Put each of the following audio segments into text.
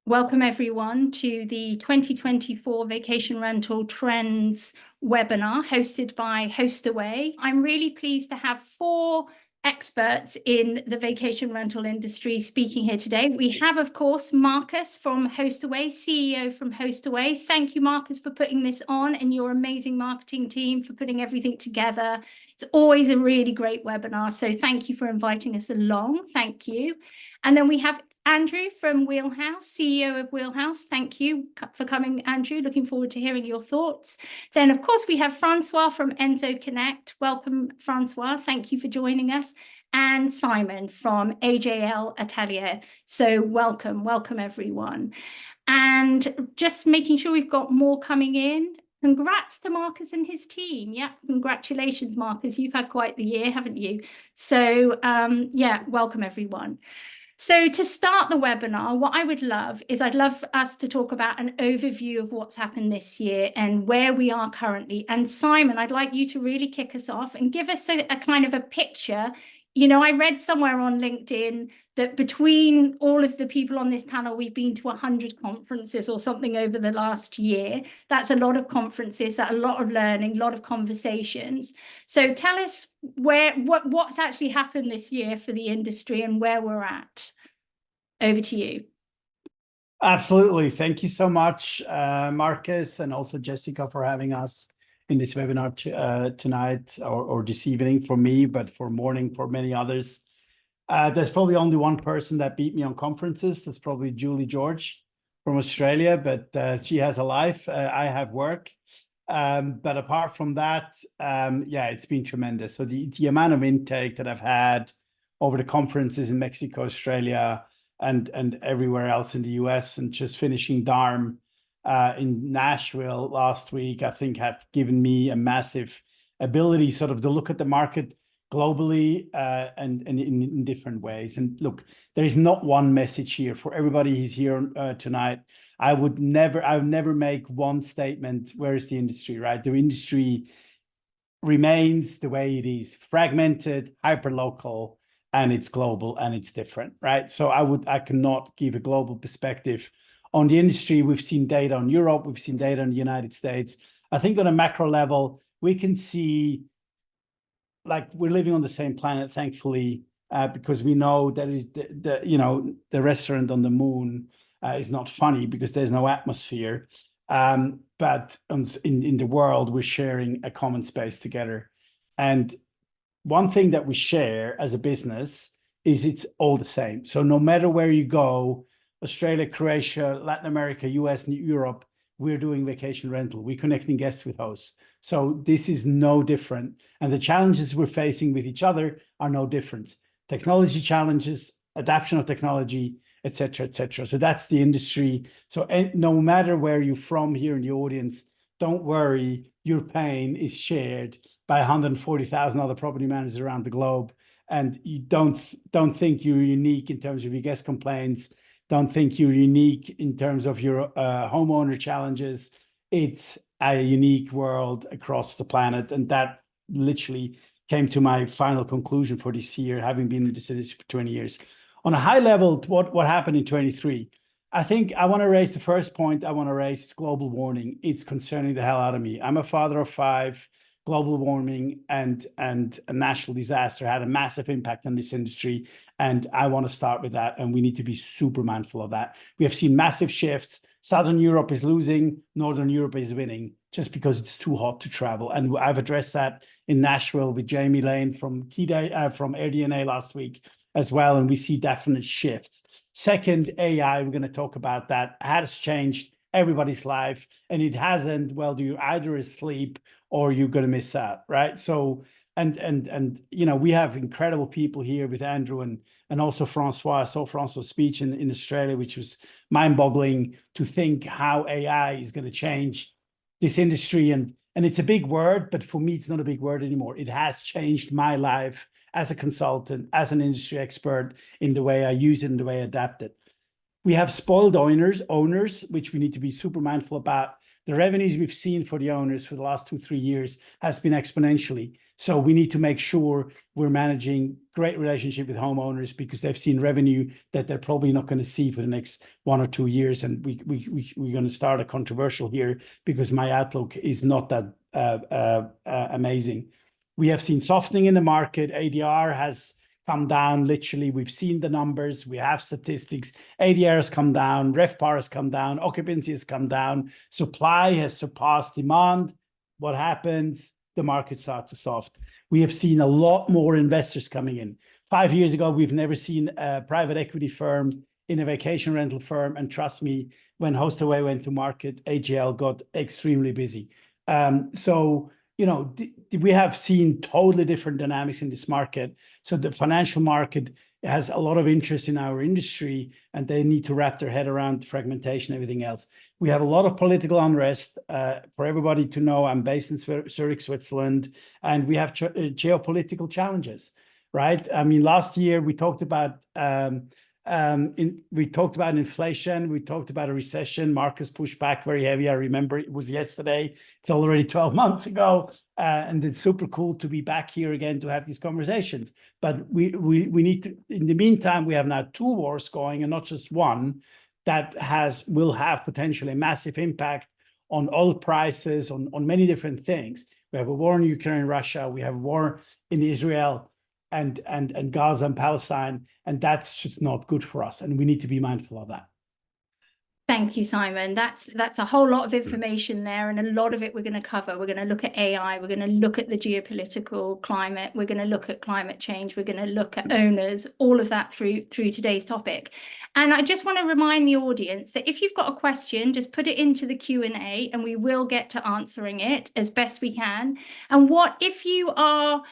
Welcome everyone to the 2024 Vacation Rental Trends webinar hosted by Hostaway. I'm really pleased to have four experts in the vacation rental industry speaking here today. We have, of course, Marcus from Hostaway, CEO from Hostaway. Thank you, Marcus, for putting this on, and your amazing marketing team for putting everything together. It's always a really great webinar, so thank you for inviting us along. Thank you. And then we have Andrew from Wheelhouse, CEO of Wheelhouse. Thank you for coming, Andrew. Looking forward to hearing your thoughts. Then, of course, we have Francois from Enso Connect. Welcome, Francois. Thank you for joining us. And Simon from AJL Atelier. So welcome, everyone. And just making sure we've got more coming in. Congrats to Marcus and his team. Yeah, congratulations, Marcus. You've had quite the year, haven't you? So, yeah, welcome, everyone. So to start the webinar, what I would love is I'd love us to talk about an overview of what's happened this year and where we are currently. And Simon, I'd like you to really kick us off and give us a kind of a picture. You know, I read somewhere on LinkedIn that between all of the people on this panel, we've been to 100 conferences or something over the last year. That's a lot of conferences, a lot of learning, a lot of conversations. So tell us what's actually happened this year for the industry and where we're at. Over to you. Absolutely. Thank you so much, Marcus, and also Jessica, for having us in this webinar tonight or this evening for me, but for morning for many others. There's probably only one person that beat me on conferences. That's probably Julie George from Australia, but she has a life. I have work. But apart from that, yeah, it's been tremendous. So the amount of intake that I've had over the conferences in Mexico, Australia, and everywhere else in the US, and just finishing DARM in Nashville last week, I think have given me a massive ability sort of to look at the market globally and in different ways. And look, there is not one message here for everybody who's here tonight. I would never make one statement. Where is the industry, right? The industry remains the way it is, fragmented, hyper-local, and it's global and it's different, right? So I cannot give a global perspective on the industry. We've seen data on Europe, we've seen data on the United States. I think on a macro level, we can see like we're living on the same planet, thankfully, because we know that is the restaurant on the moon is not funny because there's no atmosphere. But in the world, we're sharing a common space together. And one thing that we share as a business is it's all the same. So no matter where you go, Australia, Croatia, Latin America, US, and Europe, we're doing vacation rental. We're connecting guests with hosts. So this is no different. And the challenges we're facing with each other are no different. Technology challenges, adoption of technology, et cetera, et cetera. So that's the industry. So no matter where you're from here in the audience, don't worry, your pain is shared by 140,000 other property managers around the globe. And you don't think you're unique in terms of your guest complaints. Don't think you're unique in terms of your homeowner challenges. It's a unique world across the planet. And that literally came to my final conclusion for this year, having been in this industry for 20 years. On a high level, what happened in 23? I think I want to raise the first point I want to raise is global warming. It's concerning the hell out of me. I'm a father of 5. Global warming and a national disaster had a massive impact on this industry. And I want to start with that. And we need to be super mindful of that. We have seen massive shifts. Southern Europe is losing. Northern Europe is winning just because it's too hot to travel. And I've addressed that in Nashville with Jamie Lane from AirDNA last week as well. And we see definite shifts. Second, AI, we're going to talk about that, has changed everybody's life. And it hasn't, well, you're either asleep or you're going to miss out, right? So, and we have incredible people here with Andrew and also Francois. I saw Francois' speech in Australia, which was mind-boggling to think how AI is going to change this industry. And it's a big word, but for me, it's not a big word anymore. It has changed my life as a consultant, as an industry expert in the way I use it and the way I adapt it. We have spoiled owners, which we need to be super mindful about. The revenues we've seen for the owners for the last 2-3 years has been exponentially. So we need to make sure we're managing great relationship with homeowners, because they've seen revenue that they're probably not going to see for the next 1 or 2 years. And we're going to start a controversial here, because my outlook is not that amazing. We have seen softening in the market. ADR has come down. Literally, we've seen the numbers. We have statistics. ADR has come down. RevPAR has come down. Occupancy has come down. Supply has surpassed demand. What happens? The market starts to soft. We have seen a lot more investors coming in. 5 years ago, we've never seen a private equity firm in a vacation rental firm. And trust me, when Hostaway went to market, AGL got extremely busy. So, we have seen totally different dynamics in this market. So the financial market has a lot of interest in our industry, and they need to wrap their head around fragmentation and everything else. We have a lot of political unrest. For everybody to know, I'm based in Zurich, Switzerland, and we have geopolitical challenges, right? I mean, last year we talked about inflation. We talked about a recession. Marcus pushed back very heavy. I remember it was yesterday. It's already 12 months ago. And it's super cool to be back here again to have these conversations. But we need to, in the meantime, we have now 2 wars going, and not just one, that will have potentially a massive impact on oil prices, on many different things. We have a war in Ukraine and Russia. We have a war in Israel and Gaza and Palestine, and that's just not good for us, and we need to be mindful of that. Thank you, Simon. That's a whole lot of information there, and a lot of it we're going to cover. We're going to look at AI. We're going to look at the geopolitical climate. We're going to look at climate change. We're going to look at owners, all of that through today's topic. And I just want to remind the audience that if you've got a question, just put it into the Q&A, and we will get to answering it as best we can. And if you are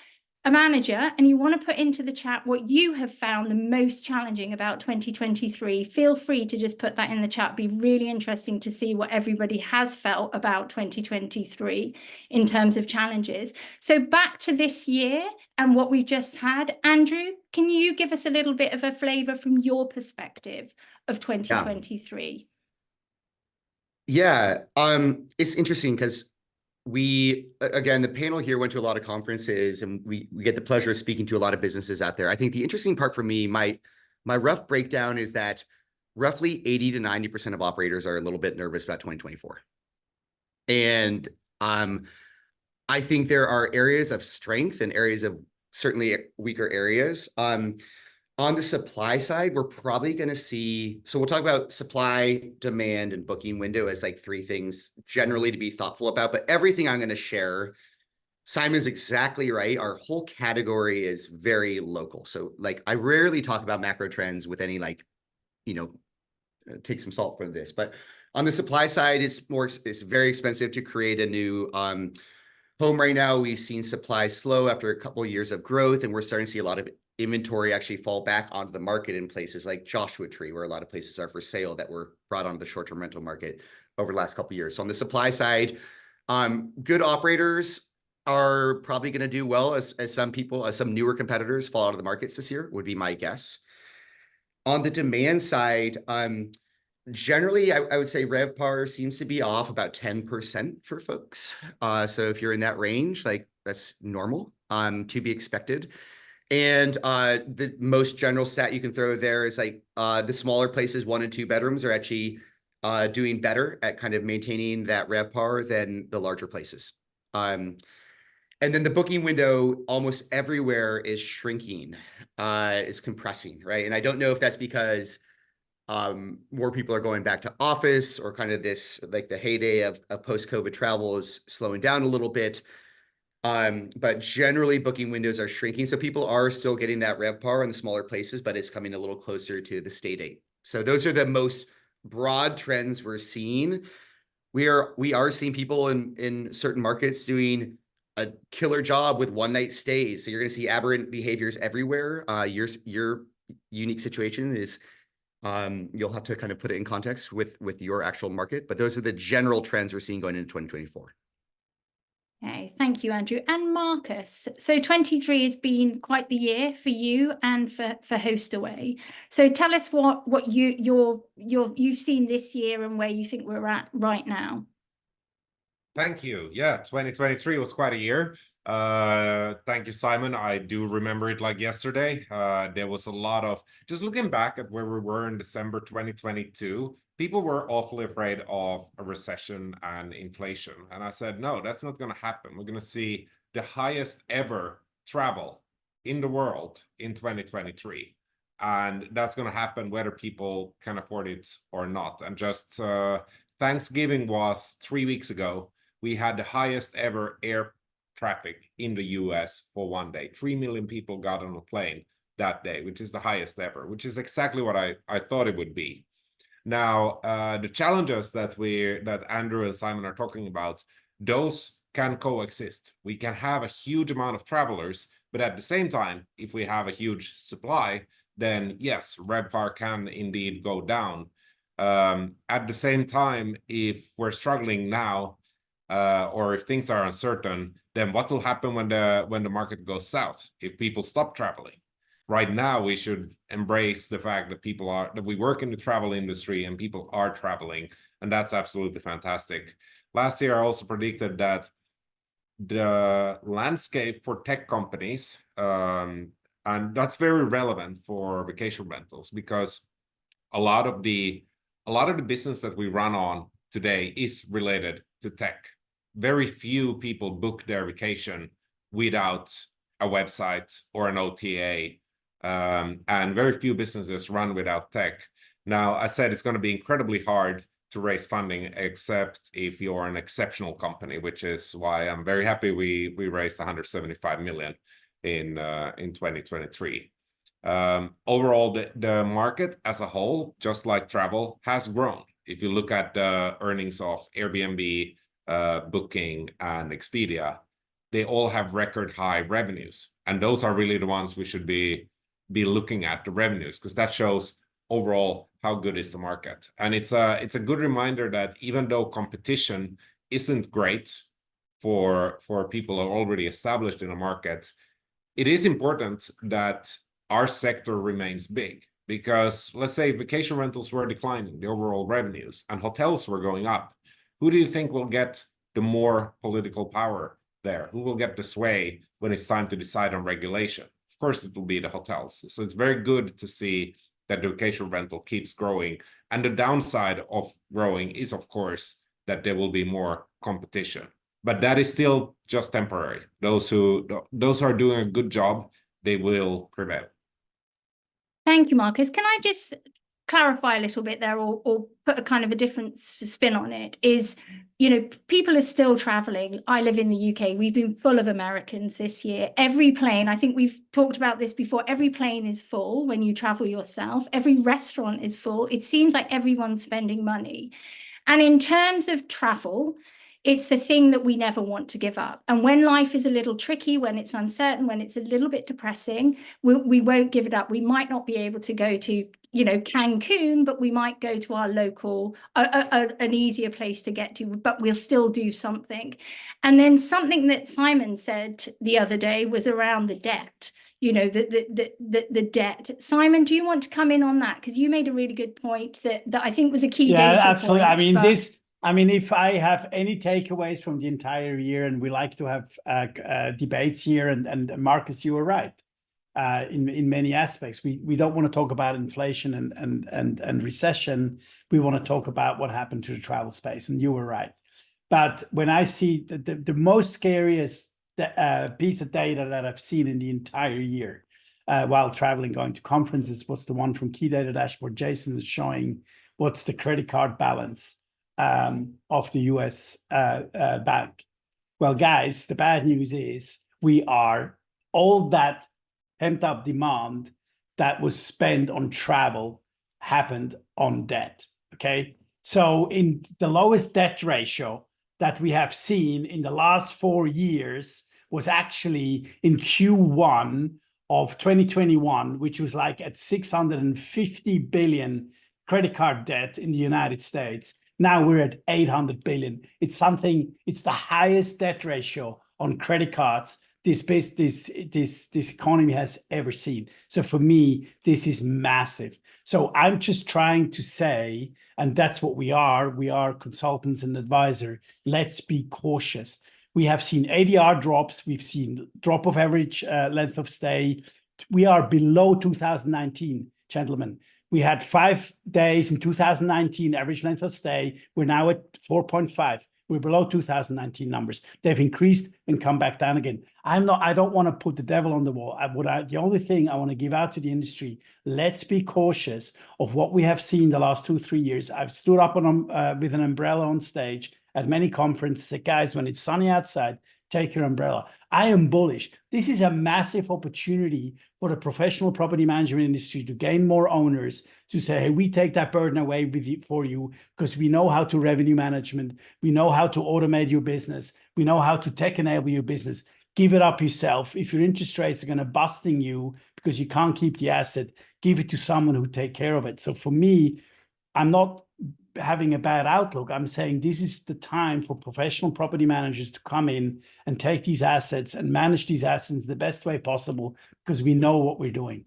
a manager and you want to put into the chat what you have found the most challenging about 2023, feel free to just put that in the chat. It'd be really interesting to see what everybody has felt about 2023 in terms of challenges. So back to this year and what we've just had. Andrew, can you give us a little bit of a flavor from your perspective of 2023? Yeah, it's interesting because again, the panel here went to a lot of conferences, and we get the pleasure of speaking to a lot of businesses out there. I think the interesting part for me, my rough breakdown is that roughly 80 to 90% of operators are a little bit nervous about 2024. And I think there are areas of strength and areas of certainly weaker areas. On the supply side, we're probably going to see, so we'll talk about supply, demand, and booking window as like 3 things generally to be thoughtful about. But everything I'm going to share, Simon's exactly right. Our whole category is very local. So like I rarely talk about macro trends with any take some salt for this. But on the supply side, it's very expensive to create a new home right now. We've seen supply slow after a couple of years of growth, and we're starting to see a lot of inventory actually fall back onto the market in places like Joshua Tree, where a lot of places are for sale that were brought onto the short-term rental market over the last couple of years. So on the supply side, good operators are probably going to do well as some newer competitors fall out of the markets this year, would be my guess. On the demand side, generally, I would say RevPAR seems to be off about 10% for folks. So if you're in that range, like that's normal, to be expected. And the most general stat you can throw there is like the smaller places, 1 and 2 bedrooms, are actually doing better at kind of maintaining that RevPAR than the larger places. And then the booking window almost everywhere is shrinking, is compressing, right? And I don't know if that's because more people are going back to office, or kind of this, like the heyday of post-COVID travel is slowing down a little bit. But generally booking windows are shrinking. So people are still getting that RevPAR in the smaller places, but it's coming a little closer to the stay date. So those are the most broad trends we're seeing. We are seeing people in certain markets doing a killer job with one-night stays. So you're going to see aberrant behaviors everywhere. Your unique situation is, you'll have to kind of put it in context with your actual market. But those are the general trends we're seeing going into 2024. Okay, thank you, Andrew. And Marcus, so 23 has been quite the year for you and for Hostaway. So tell us what you've seen this year and where you think we're at right now. Thank you. Yeah, 2023 was quite a year. Thank you, Simon. I do remember it like yesterday. There was a lot of, just looking back at where we were in December 2022, people were awfully afraid of a recession and inflation. And I said, no, that's not going to happen. We're going to see the highest ever travel in the world in 2023. And that's going to happen whether people can afford it or not. And just Thanksgiving was 3 weeks ago. We had the highest ever air traffic in the US for one day. 3 million people got on a plane that day, which is the highest ever, which is exactly what I thought it would be. Now, the challenges that Andrew and Simon are talking about, those can coexist. We can have a huge amount of travelers, but at the same time, if we have a huge supply, then yes, RevPAR can indeed go down. At the same time, if we're struggling now, or if things are uncertain, then what will happen when the market goes south, if people stop traveling? Right now, we should embrace the fact that we work in the travel industry and people are traveling, and that's absolutely fantastic. Last year, I also predicted that the landscape for tech companies, and that's very relevant for vacation rentals, because a lot of the business that we run on today is related to tech. Very few people book their vacation without a website or an OTA, and very few businesses run without tech. Now, I said it's going to be incredibly hard to raise funding, except if you're an exceptional company, which is why I'm very happy we raised 175 million in 2023. Overall, the market as a whole, just like travel, has grown. If you look at the earnings of Airbnb, Booking, and Expedia, they all have record high revenues, and those are really the ones we should be looking at, the revenues, because that shows overall how good is the market. And it's a good reminder that even though competition isn't great for people who are already established in a market, it is important that our sector remains big, because let's say vacation rentals were declining, the overall revenues, and hotels were going up. Who do you think will get the more political power there? Who will get the sway when it's time to decide on regulation? Of course, it will be the hotels. So it's very good to see that the vacation rental keeps growing. And the downside of growing is, of course, that there will be more competition. But that is still just temporary. Those who are doing a good job, they will prevail. Thank you, Marcus. Can I just clarify a little bit there, or put a kind of a different spin on it? Is, people are still traveling. I live in the UK. We've been full of Americans this year. Every plane, I think we've talked about this before, every plane is full when you travel yourself. Every restaurant is full. It seems like everyone's spending money. And in terms of travel, it's the thing that we never want to give up. And when life is a little tricky, when it's uncertain, when it's a little bit depressing, we won't give it up. We might not be able to go to, Cancun, but we might go to our local, an easier place to get to, but we'll still do something. And then something that Simon said the other day was around the debt. The debt. Simon, do you want to come in on that? Because you made a really good point that I think was a key data absolutely. point. I mean, if I have any takeaways from the entire year, and we like to have debates here, and Marcus, you were right in many aspects. We don't want to talk about inflation and recession. We want to talk about what happened to the travel space, and you were right. But when I see the most scariest piece of data that I've seen in the entire year while traveling, going to conferences, was the one from Key Data Dashboard. Jason is showing what's the credit card balance of the US bank. Well, guys, the bad news is all that pent-up demand that was spent on travel happened on debt, okay? So in the lowest debt ratio that we have seen in the last 4 years was actually in Q1 of 2021, which was like at 650 billion credit card debt in the United States. Now we're at 800 billion. It's the highest debt ratio on credit cards this economy has ever seen. So for me, this is massive. So I'm just trying to say, and that's what we are consultants and advisor. Let's be cautious. We have seen ADR drops. We've seen drop of average length of stay. We are below 2019, gentlemen. We had 5 days in 2019 average length of stay. We're now at 4.5. We're below 2019 numbers. They've increased and come back down again. I don't want to put the devil on the wall. The only thing I want to give out to the industry, let's be cautious of what we have seen the last 2-3 years. I've stood up with an umbrella on stage at many conferences, said, guys, when it's sunny outside, take your umbrella. I am bullish. This is a massive opportunity for the professional property management industry to gain more owners, to say, hey, we take that burden away for you because we know how to revenue management. We know how to automate your business. We know how to tech enable your business. Give it up yourself. If your interest rates are going to busting you because you can't keep the asset, give it to someone who take care of it. So for me, I'm not having a bad outlook. I'm saying this is the time for professional property managers to come in and take these assets and manage these assets the best way possible because we know what we're doing.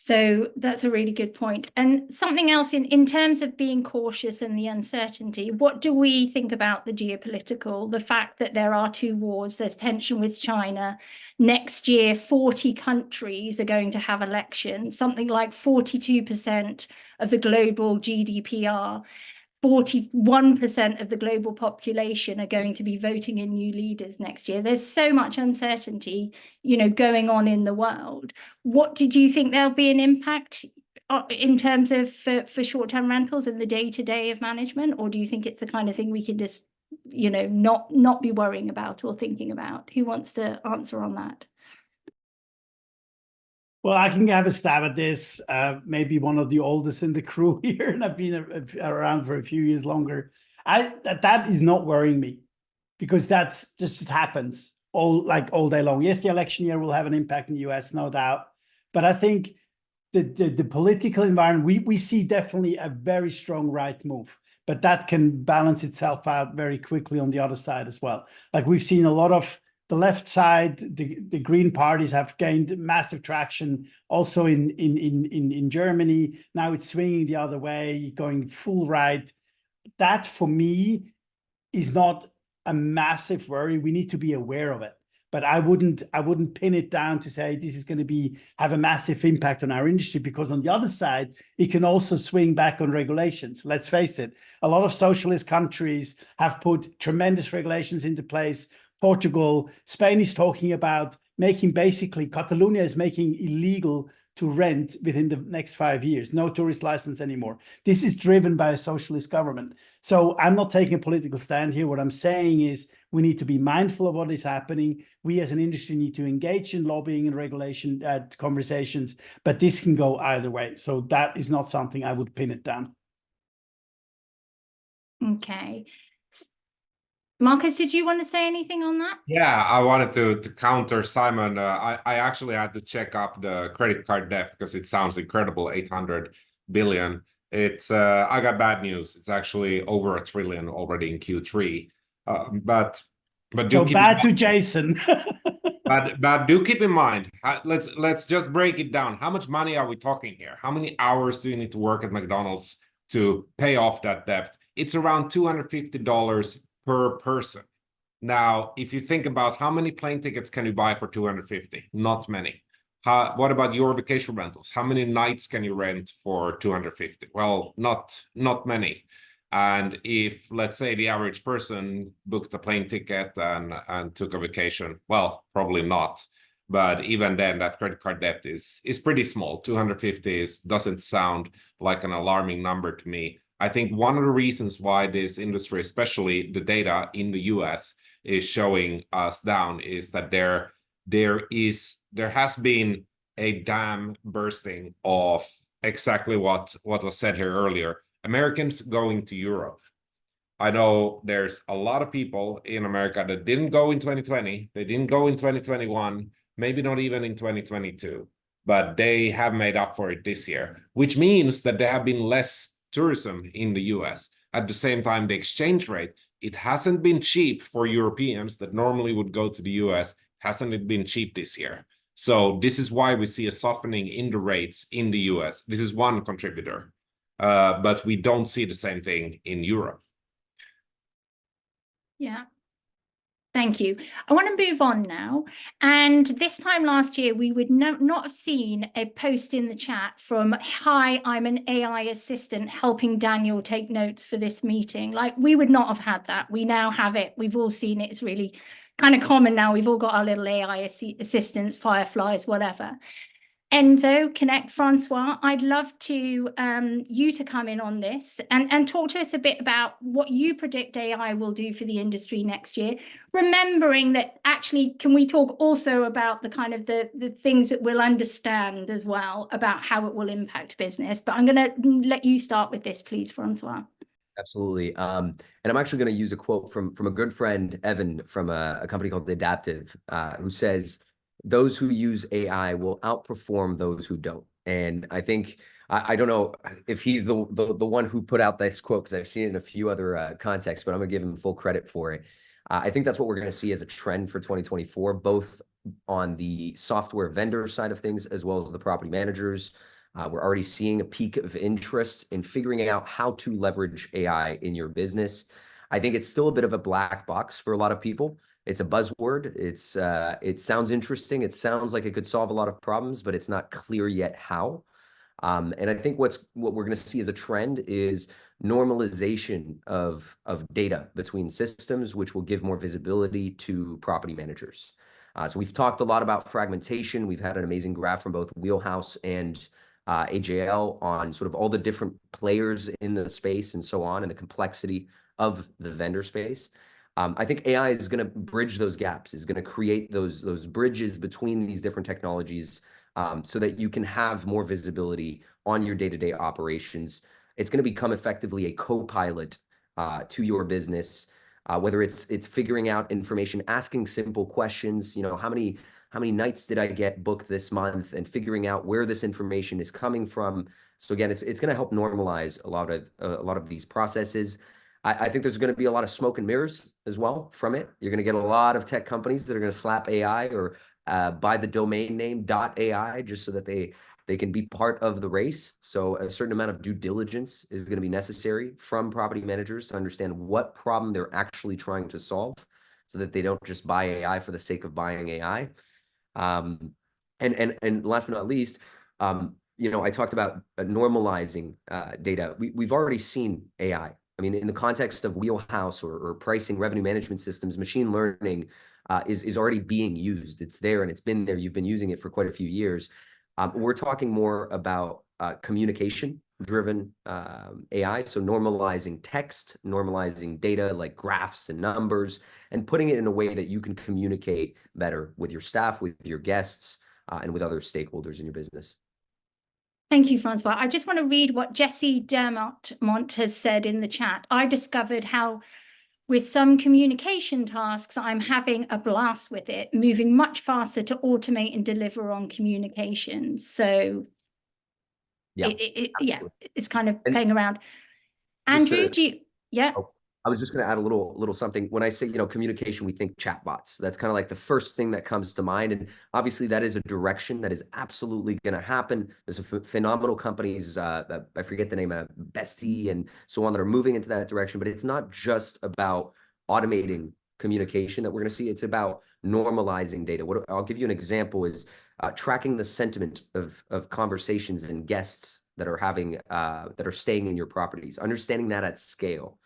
So that's a really good point. And something else in terms of being cautious and the uncertainty, what do we think about the geopolitical, the fact that there are 2 wars, there's tension with China. Next year, 40 countries are going to have elections, something like 42% of the global GDPR. 41% of the global population are going to be voting in new leaders next year. There's so much uncertainty, going on in the world. What did you think there'll be an impact in terms of for short-term rentals in the day-to-day of management? Or do you think it's the kind of thing we can just, not be worrying about or thinking about? Who wants to answer on that? Well, I can have a stab at this. Maybe one of the oldest in the crew here, and I've been around for a few years longer. That is not worrying me because that's just happens all day long. Yes, the election year will have an impact in the US, no doubt. But I think the political environment, we see definitely a very strong right move, but that can balance itself out very quickly on the other side as well. Like we've seen a lot of the left side, the green parties have gained massive traction also in Germany. Now it's swinging the other way, going full right. That for me is not a massive worry. We need to be aware of it, but I wouldn't pin it down to say this is going to have a massive impact on our industry, because on the other side, it can also swing back on regulations. Let's face it, a lot of socialist countries have put tremendous regulations into place. Portugal, Spain is talking about Catalonia is making illegal to rent within the next 5 years. No tourist license anymore. This is driven by a socialist government. So I'm not taking a political stand here. What I'm saying is we need to be mindful of what is happening. We as an industry need to engage in lobbying and regulation conversations, but this can go either way. So that is not something I would pin it down. Okay. Marcus, did you want to say anything on that? Yeah, I wanted to counter Simon. I actually had to check up the credit card debt because it sounds incredible, 800 billion. It's I got bad news. It's actually over $1 trillion already in Q3. But do so keep bad to Jason. but do keep in mind. Let's just break it down. How much money are we talking here? How many hours do you need to work at McDonald's to pay off that debt? It's around $250 per person. Now, if you think about how many plane tickets can you buy for 250, not many. What about your vacation rentals? How many nights can you rent for 250? Well, not many. And if, let's say, the average person booked a plane ticket and took a vacation, well, probably not. But even then, that credit card debt is pretty small. 250 doesn't sound like an alarming number to me. I think one of the reasons why this industry, especially the data in the US, is showing us down is that there has been a dam bursting of exactly what was said here earlier. Americans going to Europe. I know there's a lot of people in America that didn't go in 2020, they didn't go in 2021, maybe not even in 2022, but they have made up for it this year, which means that there have been less tourism in the US. At the same time, the exchange rate, it hasn't been cheap for Europeans that normally would go to the US. Hasn't it been cheap this year? So this is why we see a softening in the rates in the US. This is one contributor, but we don't see the same thing in Europe. Yeah. Thank you. I want to move on now. And this time last year, we would not have seen a post in the chat from, "Hi, I'm an AI assistant helping Daniel take notes for this meeting." Like, we would not have had that. We now have it. We've all seen it. It's really kind of common now. We've all got our little AI assistants, Fireflies, whatever. Enso, Connect, Francois, I'd love to you to come in on this and talk to us a bit about what you predict AI will do for the industry next year. Remembering that actually, can we talk also about the kind of the things that we'll understand as well about how it will impact business? But I'm going to let you start with this, please, Francois. Absolutely. And I'm actually going to use a quote from a good friend, Evan, from a company called Adaptive, who says, "Those who use AI will outperform those who don't." And I think, I don't know if he's the one who put out this quote, because I've seen it in a few other contexts, but I'm going to give him full credit for it. I think that's what we're going to see as a trend for 2024, both on the software vendor side of things, as well as the property managers. We're already seeing a peak of interest in figuring out how to leverage AI in your business. I think it's still a bit of a black box for a lot of people. It's a buzzword. It sounds interesting. It sounds like it could solve a lot of problems, but it's not clear yet how. And I think what we're going to see as a trend is normalization of data between systems, which will give more visibility to property managers. So we've talked a lot about fragmentation. We've had an amazing graph from both Wheelhouse and AJL on sort of all the different players in the space and so on, and the complexity of the vendor space. I think AI is going to bridge those gaps, is going to create those bridges between these different technologies, so that you can have more visibility on your day-to-day operations. It's going to become effectively a co-pilot to your business, whether it's figuring out information, asking simple questions, how many nights did I get booked this month, and figuring out where this information is coming from. So again, it's going to help normalize a lot of these processes. I think there's going to be a lot of smoke and mirrors as well from it. You're going to get a lot of tech companies that are going to slap AI or buy the domain name .ai just so that they can be part of the race. So a certain amount of due diligence is going to be necessary from property managers to understand what problem they're actually trying to solve, so that they don't just buy AI for the sake of buying AI. And last but not least, I talked about normalizing data. We've already seen AI. I mean, in the context of Wheelhouse or pricing revenue management systems, machine learning is already being used. It's there and it's been there. You've been using it for quite a few years. We're talking more about communication-driven AI, so normalizing text, normalizing data like graphs and numbers, and putting it in a way that you can communicate better with your staff, with your guests, and with other stakeholders in your business. Thank you, Francois. I just want to read what Jessie Dermont has said in the chat. "I discovered how with some communication tasks, I'm having a blast with it, moving much faster to automate and deliver on communications." So Yeah, it's kind of playing around. Andrew, yeah. Oh, I was just going to add a little something. When I say, communication, we think chatbots. That's kind of like the first thing that comes to mind. And obviously that is a direction that is absolutely going to happen. There's phenomenal companies, I forget the name, Bestie and so on, that are moving into that direction. But it's not just about automating communication that we're going to see. It's about normalizing data. What I'll give you an example is tracking the sentiment of conversations and guests that are staying in your properties, understanding that at scale.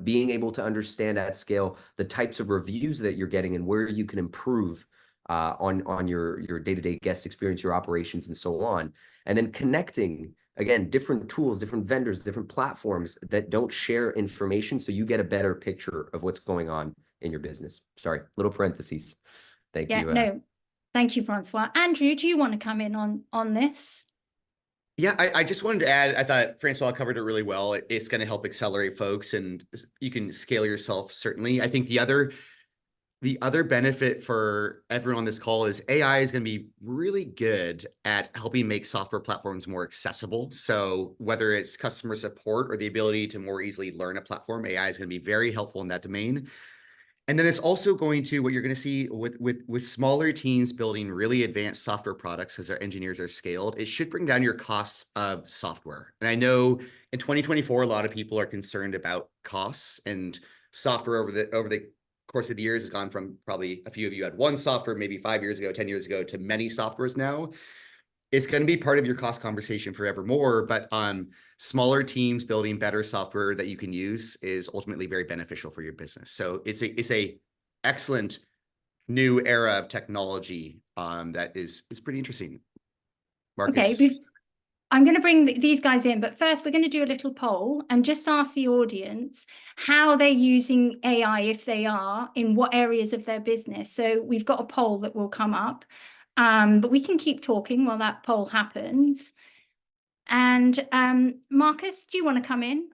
Being able to understand at scale the types of reviews that you're getting and where you can improve on your day-to-day guest experience, your operations, and so on. And then connecting, again, different tools, different vendors, different platforms that don't share information, so you get a better picture of what's going on in your business. Sorry, little parentheses. Thank you. No, thank you, Francois. Andrew, do you want to come in on this? Yeah, I just wanted to add, I thought Francois covered it really well. It's going to help accelerate folks, and you can scale yourself, certainly. I think the other The other benefit for everyone on this call is AI is going to be really good at helping make software platforms more accessible. So whether it's customer support or the ability to more easily learn a platform, AI is going to be very helpful in that domain. And then it's also going to, what you're going to see with smaller teams building really advanced software products as our engineers are scaled, it should bring down your costs of software. And I know in 2024, a lot of people are concerned about costs, and software over the course of the years has gone from, probably a few of you had one software maybe 5 years ago, 10 years ago, to many softwares now. It's going to be part of your cost conversation forevermore, but smaller teams building better software that you can use is ultimately very beneficial for your business. So it's a excellent new era of technology that is pretty interesting. Marcus. Okay, I'm going to bring these guys in, but first we're going to do a little poll and just ask the audience how they're using AI, if they are, in what areas of their business. So we've got a poll that will come up, but we can keep talking while that poll happens. And Marcus, do you want to come in?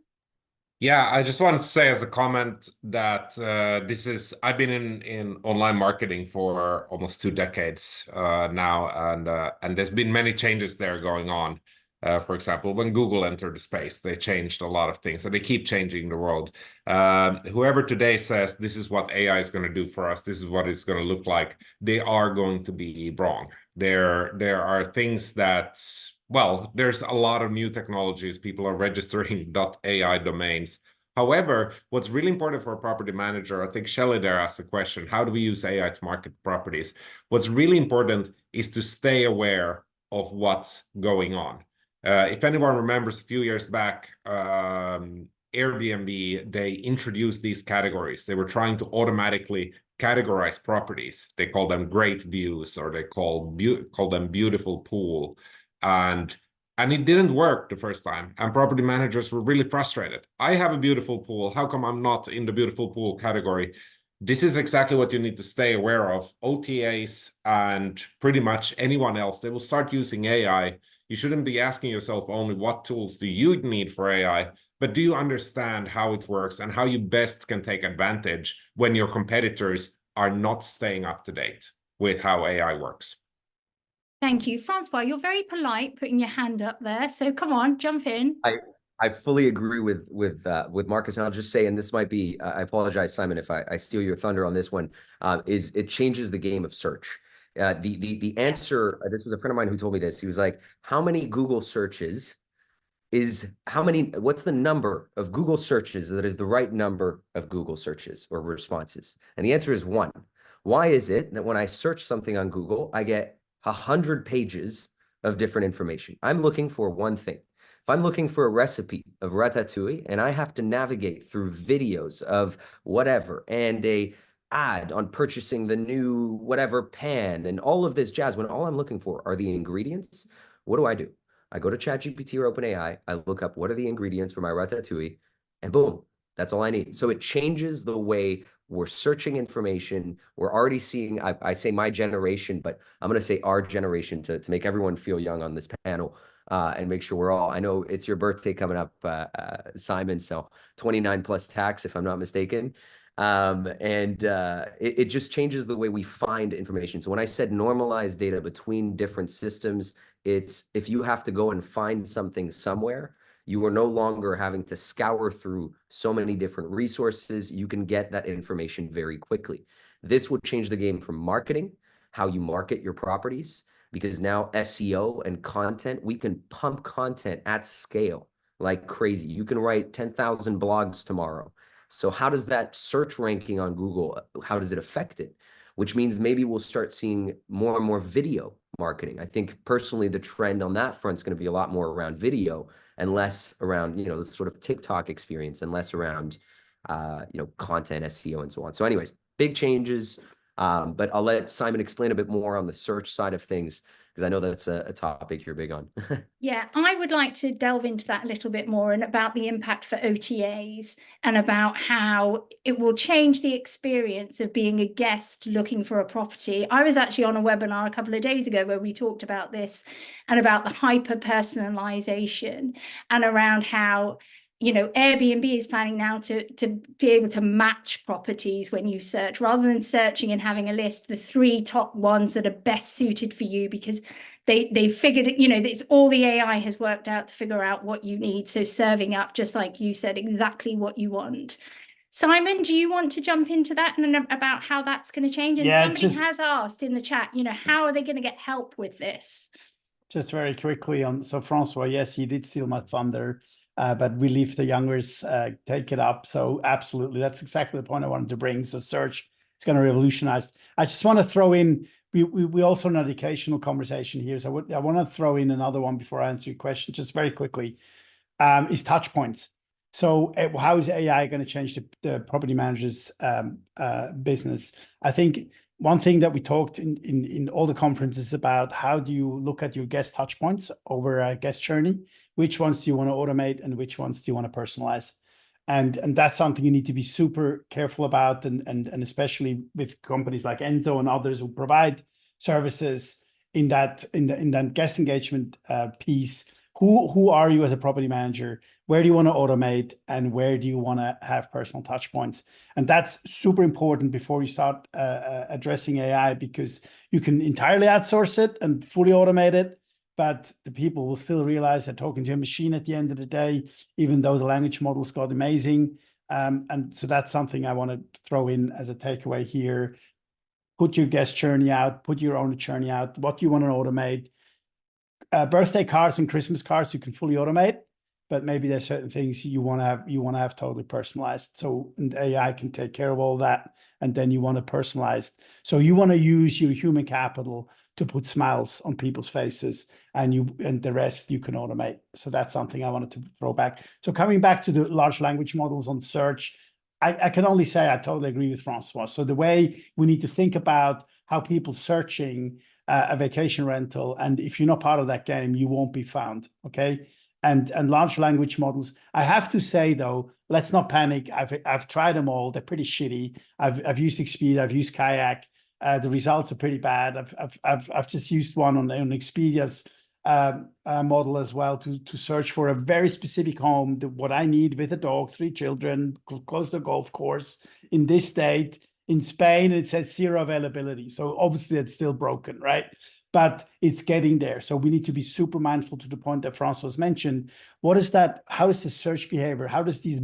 Yeah, I just wanted to say as a comment that I've been in online marketing for almost 2 decades now, and there's been many changes there going on. For example, when Google entered the space, they changed a lot of things, and they keep changing the world. Whoever today says this is what AI is going to do for us, this is what it's going to look like, they are going to be wrong. There are things that, well, there's a lot of new technologies. People are registering .ai domains. However, what's really important for a property manager, I think Shelley there asked the question, how do we use AI to market properties? What's really important is to stay aware of what's going on. If anyone remembers a few years back, Airbnb, they introduced these categories. They were trying to automatically categorize properties. They call them great views, or they call them beautiful pool. And it didn't work the first time, and property managers were really frustrated. I have a beautiful pool. How come I'm not in the beautiful pool category? This is exactly what you need to stay aware of. OTAs and pretty much anyone else, they will start using AI. You shouldn't be asking yourself only what tools do you need for AI, but do you understand how it works and how you best can take advantage when your competitors are not staying up to date with how AI works? Thank you. Francois, you're very polite putting your hand up there. So come on, jump in. I fully agree with Marcus, and I'll just say, and this might be, I apologize, Simon, if I steal your thunder on this one, is it changes the game of search. The answer, this was a friend of mine who told me this. He was like, how many Google searches what's the number of Google searches that is the right number of Google searches or responses? And the answer is 1. Why is it that when I search something on Google, I get 100 pages of different information? I'm looking for one thing. If I'm looking for a recipe of ratatouille and I have to navigate through videos of whatever and a ad on purchasing the new whatever pan and all of this jazz, when all I'm looking for are the ingredients, what do? I go to ChatGPT or OpenAI, I look up what are the ingredients for my ratatouille, and boom, that's all I need. So it changes the way we're searching information. We're already seeing, I say my generation, but I'm going to say our generation to make everyone feel young on this panel and make sure we're all, I know it's your birthday coming up, Simon, so 29 plus tax, if I'm not mistaken. It just changes the way we find information. So when I said normalize data between different systems, it's if you have to go and find something somewhere, you are no longer having to scour through so many different resources. You can get that information very quickly. This will change the game from marketing, how you market your properties, because now SEO and content, we can pump content at scale like crazy. You can write 10,000 blogs tomorrow. So how does that search ranking on Google, how does it affect it? Which means maybe we'll start seeing more and more video marketing. I think personally, the trend on that front is going to be a lot more around video and less around, the sort of TikTok experience and less around, content, SEO, and so on. So anyways, big changes. But I'll let Simon explain a bit more on the search side of things, because I know that's a topic you're big on. Yeah, I would like to delve into that a little bit more and about the impact for OTAs and about how it will change the experience of being a guest looking for a property. I was actually on a webinar a couple of days ago where we talked about this and about the hyper personalization and around how Airbnb is planning now to be able to match properties when you search, rather than searching and having a list, the 3 top ones that are best suited for you, because they figured it, it's all the AI has worked out to figure out what you need. So serving up, just like you said, exactly what you want. Simon, do you want to jump into that and about how that's going to change? And somebody has asked in the chat, how are they going to get help with this? Just very quickly so Francois, yes, he did steal my thunder, but we leave the youngers take it up. So absolutely, that's exactly the point I wanted to bring. So search, it's going to revolutionize. I just want to throw in, we also an educational conversation here. So I want to throw in another one before I answer your question, just very quickly, is touch points. So how is AI going to change the property manager's business? I think one thing that we talked in all the conferences about, how do you look at your guest touch points over a guest journey? Which ones do you want to automate and which ones do you want to personalize? And that's something you need to be super careful about, and especially with companies like Enso and others who provide services in that guest engagement piece. Who are you as a property manager? Where do you want to automate, and where do you want to have personal touch points? And that's super important before you start addressing AI, because you can entirely outsource it and fully automate it, but the people will still realize they're talking to a machine at the end of the day, even though the language models got amazing. And so that's something I want to throw in as a takeaway here. Put your guest journey out, put your own journey out. What do you want to automate? Birthday cards and Christmas cards you can fully automate, but maybe there's certain things you want to have totally personalized. So and AI can take care of all that, and then you want to personalize. So you want to use your human capital to put smiles on people's faces, and the rest you can automate. So that's something I wanted to throw back. So coming back to the large language models on search, I can only say I totally agree with Francois. So the way we need to think about how people searching a vacation rental, and if you're not part of that game, you won't be found. Okay. And large language models, I have to say though, let's not panic. I've tried them all. They're pretty shitty. I've used Expedia, I've used Kayak. The results are pretty bad. I've just used one on Expedia's model as well to search for a very specific home, what I need with a dog, 3 children, close to a golf course in this state. In Spain, it says 0 availability. So obviously it's still broken, right? But it's getting there. So we need to be super mindful, to the point that Francois mentioned. What is that? How is the search behavior? How does these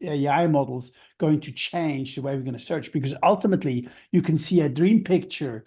AI models going to change the way we're going to search? Because ultimately you can see a dream picture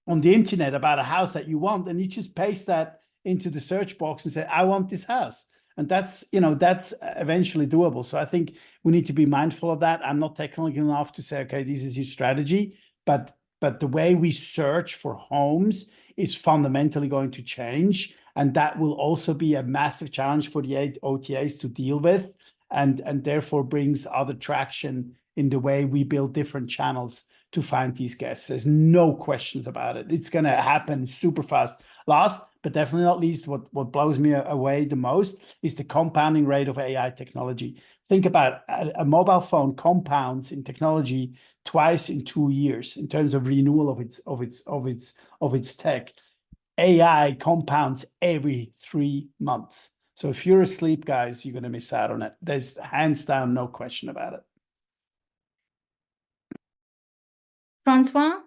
on the internet about a house that you want, and you just paste that into the search box and say, I want this house. And that's eventually doable. So I think we need to be mindful of that. I'm not technical enough to say, okay, this is your strategy, but the way we search for homes is fundamentally going to change. And that will also be a massive challenge for the OTAs to deal with, and therefore brings other traction in the way we build different channels to find these guests. There's no questions about it. It's going to happen super fast. Last, but definitely not least, what blows me away the most is the compounding rate of AI technology. Think about a mobile phone compounds in technology twice in 2 years in terms of renewal of its tech. AI compounds every 3 months. So if you're asleep, guys, you're going to miss out on it. There's hands down no question about it. Francois?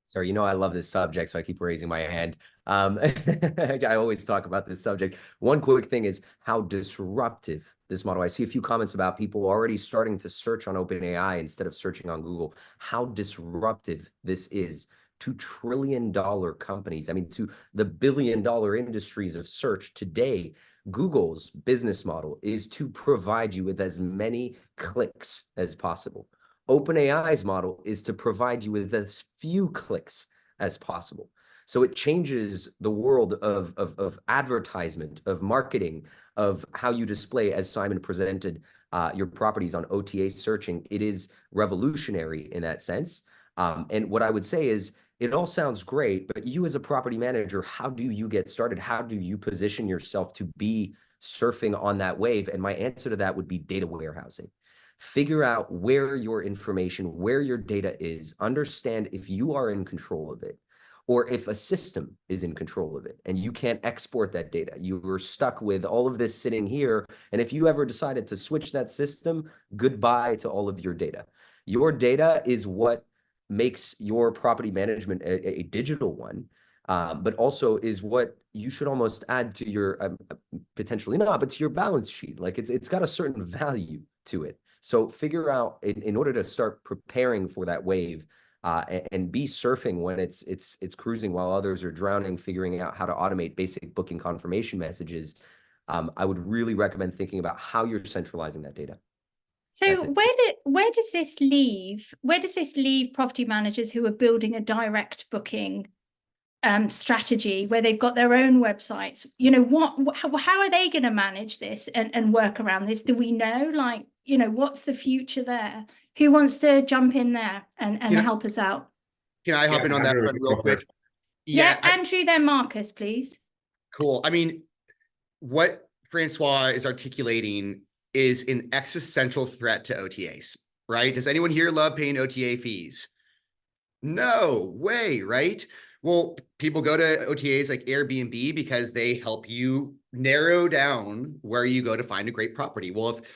Sorry, I love this subject, so I keep raising my hand. I always talk about this subject. One quick thing is how disruptive this model. I see a few comments about people already starting to search on OpenAI instead of searching on Google. How disruptive this is to trillion-dollar companies. I mean, to the billion-dollar industries of search today. Google's business model is to provide you with as many clicks as possible. OpenAI's model is to provide you with as few clicks as possible. So it changes the world of advertisement, of marketing, of how you display, as Simon presented, your properties on OTA searching. It is revolutionary in that sense. And what I would say is, it all sounds great, but you as a property manager, how do you get started? How do you position yourself to be surfing on that wave? And my answer to that would be data warehousing. Figure out where your information, where your data is, understand if you are in control of it. or if a system is in control of it and you can't export that data, you were stuck with all of this sitting here. And if you ever decided to switch that system, goodbye to all of your data. Your data is what makes your property management a digital one, but also is what you should almost add to your, potentially not, but to your balance sheet. Like it's got a certain value to it. So figure out, in order to start preparing for that wave, and be surfing when it's cruising while others are drowning, figuring out how to automate basic booking confirmation messages, I would really recommend thinking about how you're centralizing that data. So where does this leave property managers who are building a direct booking strategy where they've got their own websites? You know, how are they going to manage this and work around this? Do we know, like, you know, what's the future there? Who wants to jump in there and help us out? Can I hop in on that front real quick? Yeah, Andrew, then Marcus, please. Cool. I mean, what Francois is articulating is an existential threat to OTAs, right? Does anyone here love paying OTA fees? No way, right? Well, people go to OTAs like Airbnb because they help you narrow down where you go to find a great property. Well, if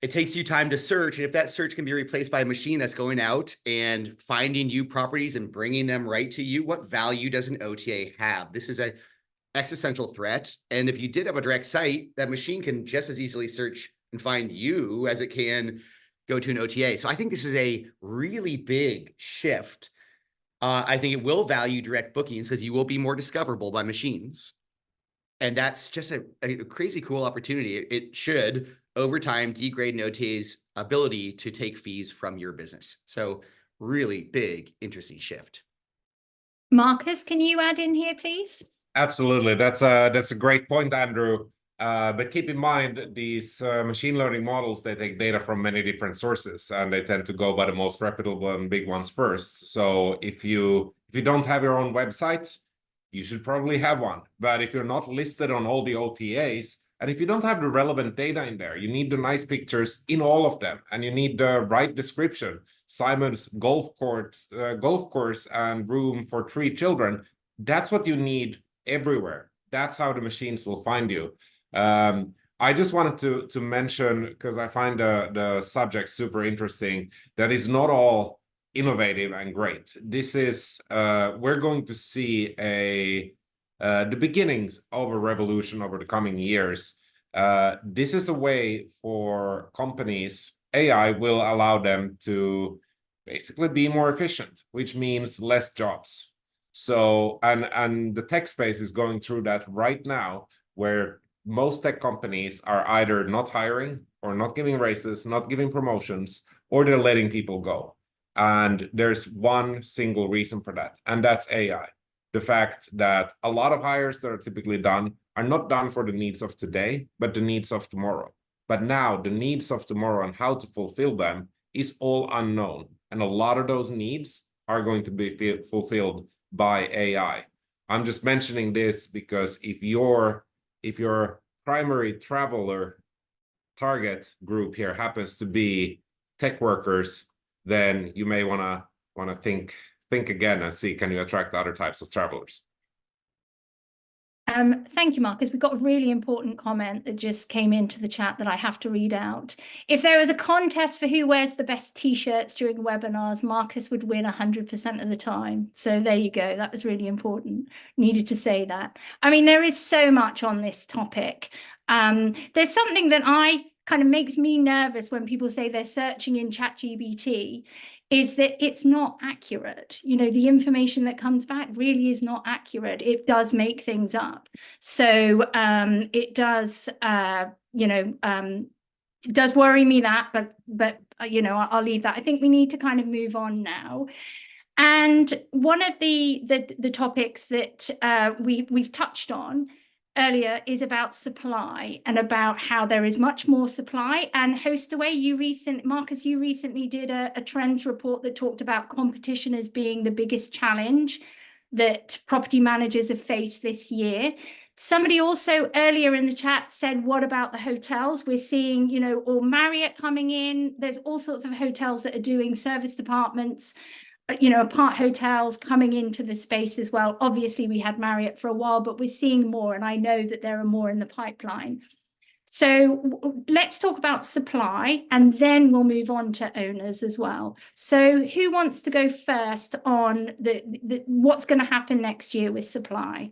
it takes you time to search, and if that search can be replaced by a machine that's going out and finding you properties and bringing them right to you, what value does an OTA have? This is an existential threat. And if you did have a direct site, that machine can just as easily search and find you as it can go to an OTA. So I think this is a really big shift. I think it will value direct bookings because you will be more discoverable by machines. And that's just a crazy cool opportunity. It should, over time, degrade an OTA's ability to take fees from your business. So really big, interesting shift. Marcus, can you add in here, please? Absolutely. That's a great point, Andrew. But keep in mind, these machine learning models, they take data from many different sources, and they tend to go by the most reputable and big ones first. So if you don't have your own website, you should probably have one. But if you're not listed on all the OTAs, and if you don't have the relevant data in there, you need the nice pictures in all of them, and you need the right description. Simon's golf course and room for 3 children. That's what you need everywhere. That's how the machines will find you. I just wanted to mention, because I find the subject super interesting, that is not all innovative and great. This is we're going to see the beginnings of a revolution over the coming years. This is a way for companies. AI will allow them to basically be more efficient, which means less jobs. So, and the tech space is going through that right now, where most tech companies are either not hiring or not giving raises, not giving promotions, or they're letting people go. And there's one single reason for that, and that's AI. The fact that a lot of hires that are typically done are not done for the needs of today, but the needs of tomorrow. But now the needs of tomorrow and how to fulfill them is all unknown. And a lot of those needs are going to be fulfilled by AI. I'm just mentioning this because if your primary traveler target group here happens to be tech workers, then you may want to think again and see, can you attract other types of travelers? Thank you, Marcus. We've got a really important comment that just came into the chat that I have to read out. If there was a contest for who wears the best t-shirts during webinars, Marcus would win 100% of the time. So there you go. That was really important. Needed to say that. I mean, there is so much on this topic. There's something that kind of makes me nervous when people say they're searching in ChatGPT, is that it's not accurate. You know, the information that comes back really is not accurate. It does make things up. So it does, it does worry me that, but you know, I'll leave that. I think we need to kind of move on now. And one of the topics that we've touched on earlier is about supply and about how there is much more supply. And Hostaway, Marcus, you recently did a trends report that talked about competition as being the biggest challenge that property managers have faced this year. Somebody also earlier in the chat said, what about the hotels? We're seeing, you know, or Marriott coming in. There's all sorts of hotels that are doing service departments. apart hotels coming into the space as well. Obviously, we had Marriott for a while, but we're seeing more, and I know that there are more in the pipeline. So let's talk about supply, and then we'll move on to owners as well. So who wants to go first on what's going to happen next year with supply?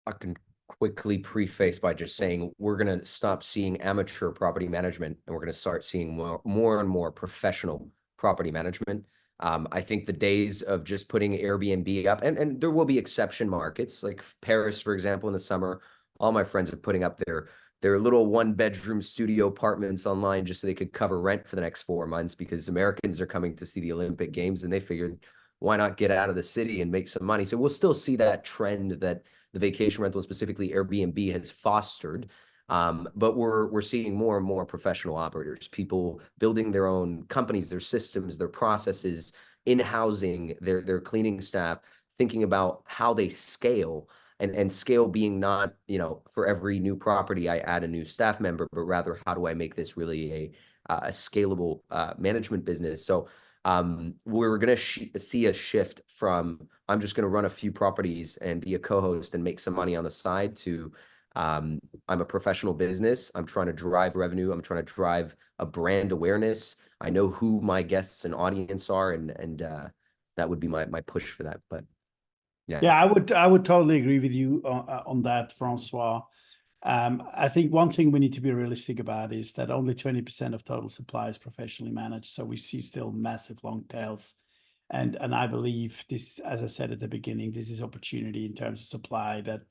I can quickly preface by just saying we're going to stop seeing amateur property management, and we're going to start seeing more and more professional property management. I think the days of just putting Airbnb up, and there will be exception markets, like Paris, for example, in the summer. All my friends are putting up their little one-bedroom studio apartments online just so they could cover rent for the next 4 months, because Americans are coming to see the Olympic Games, and they figured, why not get out of the city and make some money? So we'll still see that trend that the vacation rental, specifically Airbnb, has fostered. But we're seeing more and more professional operators, people building their own companies, their systems, their processes, in-housing their cleaning staff, thinking about how they scale. And scale being not, for every new property I add a new staff member, but rather how do I make this really a scalable management business? So we're going to see a shift from I'm just going to run a few properties and be a co-host and make some money on the side to I'm a professional business. I'm trying to drive revenue. I'm trying to drive a brand awareness. I know who my guests and audience are, and that would be my push for that. But yeah, I would totally agree with you on that, Francois. I think one thing we need to be realistic about is that only 20% of total supply is professionally managed. So we see still massive long tails. And I believe this, as I said at the beginning, this is opportunity in terms of supply, that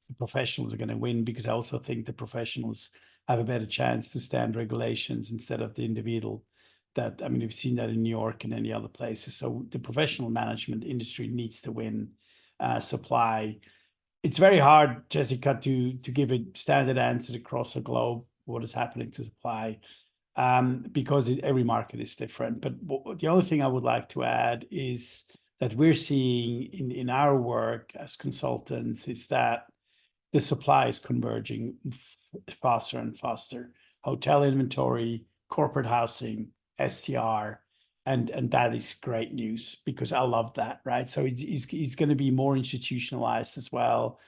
the professionals are going to win, because I also think the professionals have a better chance to stand regulations instead of the individual. We've seen that in New York and any other places. So the professional management industry needs to win supply. It's very hard, Jessica, to give a standard answer across the globe what is happening to supply, because every market is different. But the other thing I would like to add is that we're seeing in our work as consultants is that the supply is converging faster and faster. Hotel inventory, corporate housing, STR, and that is great news, because I love that, right? So it's going to be more institutionalized as well.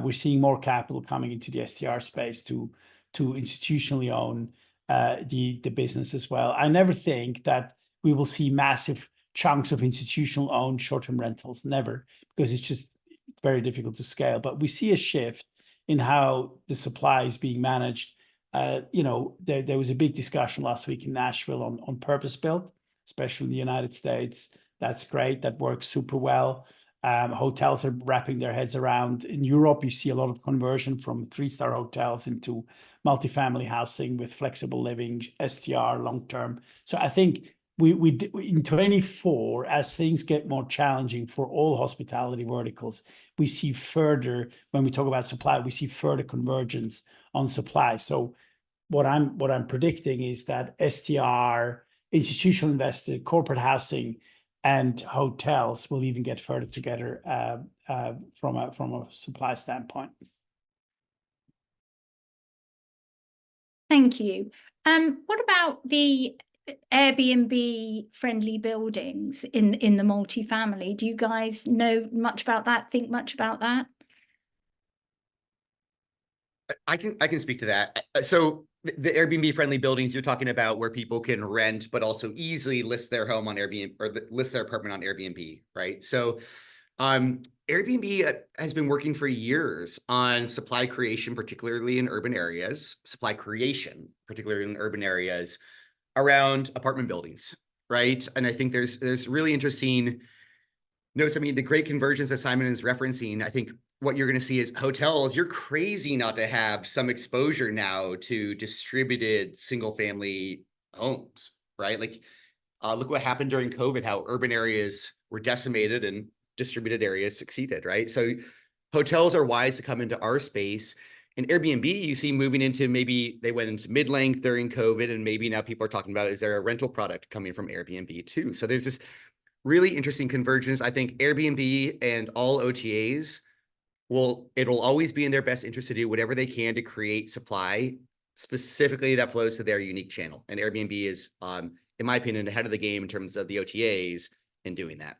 We're seeing more capital coming into the STR space to institutionally own the business as well. I never think that we will see massive chunks of institutional owned short-term rentals, never, because it's just very difficult to scale. But we see a shift in how the supply is being managed. There was a big discussion last week in Nashville on purpose built, especially in the United States. That's great. That works super well. Hotels are wrapping their heads around. In Europe, you see a lot of conversion from 3-star hotels into multifamily housing with flexible living, STR, long-term. So I think we in 24, as things get more challenging for all hospitality verticals, we see further, when we talk about supply, we see further convergence on supply. So what I'm predicting is that STR, institutional investor, corporate housing, and hotels will even get further together from a supply standpoint. Thank you. What about the Airbnb friendly buildings in the multifamily? Do you guys know much about that? Think much about that? I can speak to that. So the Airbnb friendly buildings you're talking about, where people can rent but also easily list their home on Airbnb, or list their apartment on Airbnb, right? So Airbnb has been working for years on supply creation, particularly in urban areas, around apartment buildings, right? And I think there's really interesting notes. I mean, the great convergence that Simon is referencing, I think what you're going to see is hotels. You're crazy not to have some exposure now to distributed single family homes, right? Like, look what happened during COVID, how urban areas were decimated and distributed areas succeeded, right? So hotels are wise to come into our space. And Airbnb, you see moving into, maybe they went into mid-length during COVID, and maybe now people are talking about, is there a rental product coming from Airbnb too? So there's this really interesting convergence. I think Airbnb and all OTAs it'll always be in their best interest to do whatever they can to create supply specifically that flows to their unique channel. And Airbnb is in my opinion, ahead of the game in terms of the OTAs in doing that.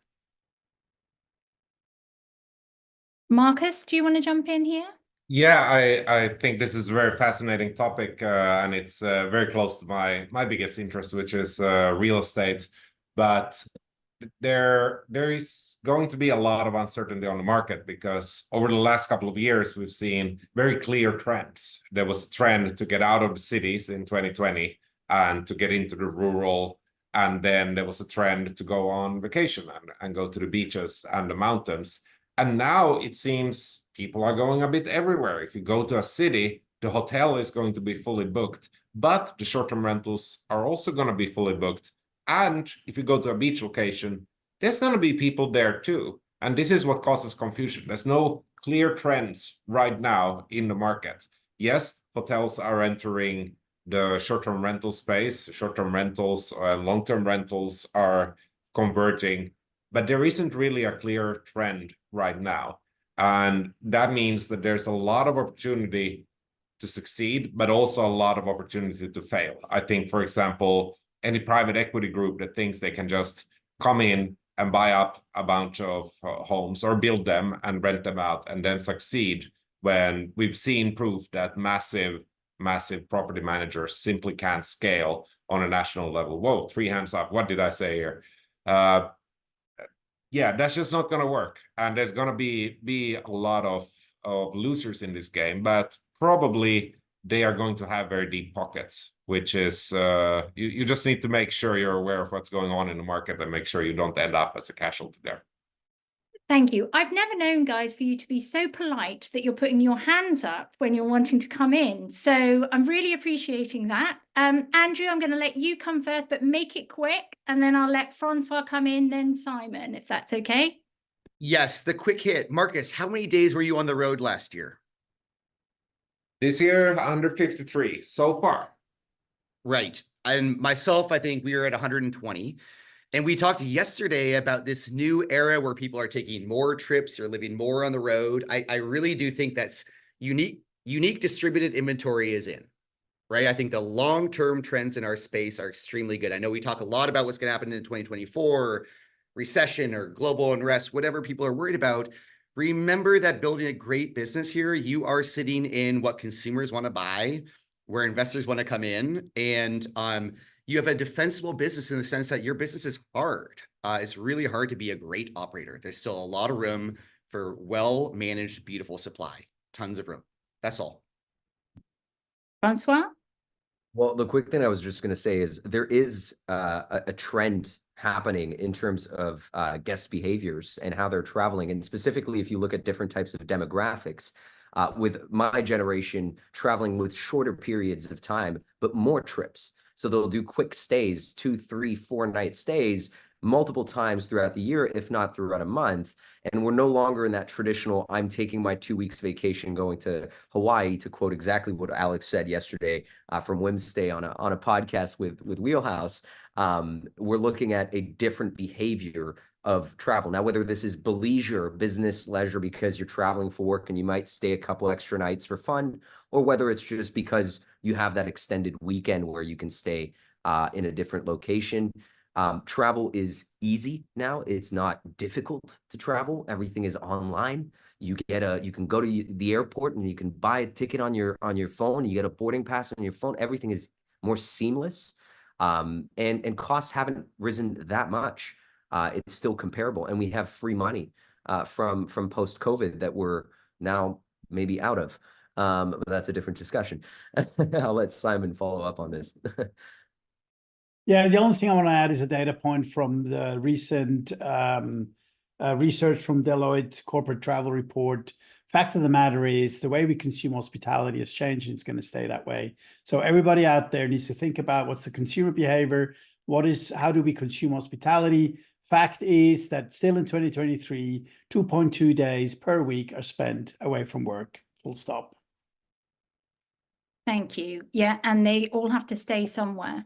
Marcus, do you want to jump in here? Yeah, I think this is a very fascinating topic, and it's very close to my biggest interest, which is real estate. But there is going to be a lot of uncertainty on the market because over the last couple of years, we've seen very clear trends. There was a trend to get out of the cities in 2020 and to get into the rural. And then there was a trend to go on vacation and go to the beaches and the mountains. And now it seems people are going a bit everywhere. If you go to a city, the hotel is going to be fully booked, but the short-term rentals are also going to be fully booked. And if you go to a beach location, there's going to be people there too. And this is what causes confusion. There's no clear trends right now in the market. Yes, hotels are entering the short-term rental space. Short-term rentals and long-term rentals are converging, but there isn't really a clear trend right now. And that means that there's a lot of opportunity to succeed, but also a lot of opportunity to fail. I think, for example, any private equity group that thinks they can just come in and buy up a bunch of homes or build them and rent them out and then succeed, when we've seen proof that massive property managers simply can't scale on a national level. Whoa, 3 hands up. What did I say here? Yeah, that's just not going to work. And there's going to be a lot of losers in this game, but probably they are going to have very deep pockets, which is you just need to make sure you're aware of what's going on in the market and make sure you don't end up as a casualty there. Thank you. I've never known, guys, for you to be so polite that you're putting your hands up when you're wanting to come in. So I'm really appreciating that. Andrew, I'm going to let you come first, but make it quick. And then I'll let Francois come in, then Simon, if that's okay. Yes, the quick hit. Marcus, how many days were you on the road last year? This year, 153 so far. Right. And myself, I think we are at 120. And we talked yesterday about this new era where people are taking more trips or living more on the road. I really do think that's unique distributed inventory is in, right? I think the long-term trends in our space are extremely good. I know we talk a lot about what's going to happen in 2024, recession or global unrest, whatever people are worried about. Remember that building a great business here, you are sitting in what consumers want to buy, where investors want to come in, and you have a defensible business in the sense that your business is hard. It's really hard to be a great operator. There's still a lot of room for well-managed, beautiful supply. Tons of room. That's all. Francois? Well, the quick thing I was just going to say is there is a trend happening in terms of guest behaviors and how they're traveling. And specifically, if you look at different types of demographics, with my generation traveling with shorter periods of time, but more trips. So they'll do quick stays, 2, 3, 4-night stays multiple times throughout the year, if not throughout a month. And we're no longer in that traditional, I'm taking my 2 weeks vacation going to Hawaii, to quote exactly what Alex said yesterday from Wednesday on a podcast with Wheelhouse. We're looking at a different behavior of travel. Now, whether this is leisure, business, leisure, because you're traveling for work and you might stay a couple extra nights for fun, or whether it's just because you have that extended weekend where you can stay in a different location. Travel is easy now. It's not difficult to travel. Everything is online. You can go to the airport and you can buy a ticket on your phone. You get a boarding pass on your phone. Everything is more seamless. And costs haven't risen that much. It's still comparable, and we have free money from post-COVID that we're now maybe out of. But that's a different discussion. I'll let Simon follow up on this. Yeah, the only thing I want to add is a data point from the recent research from Deloitte Corporate Travel Report. Fact of the matter is, the way we consume hospitality has changed, and it's going to stay that way. So everybody out there needs to think about what's the consumer behavior, how do we consume hospitality? Fact is that still in 2023, 2.2 days per week are spent away from work, full stop. Thank you. Yeah, and they all have to stay somewhere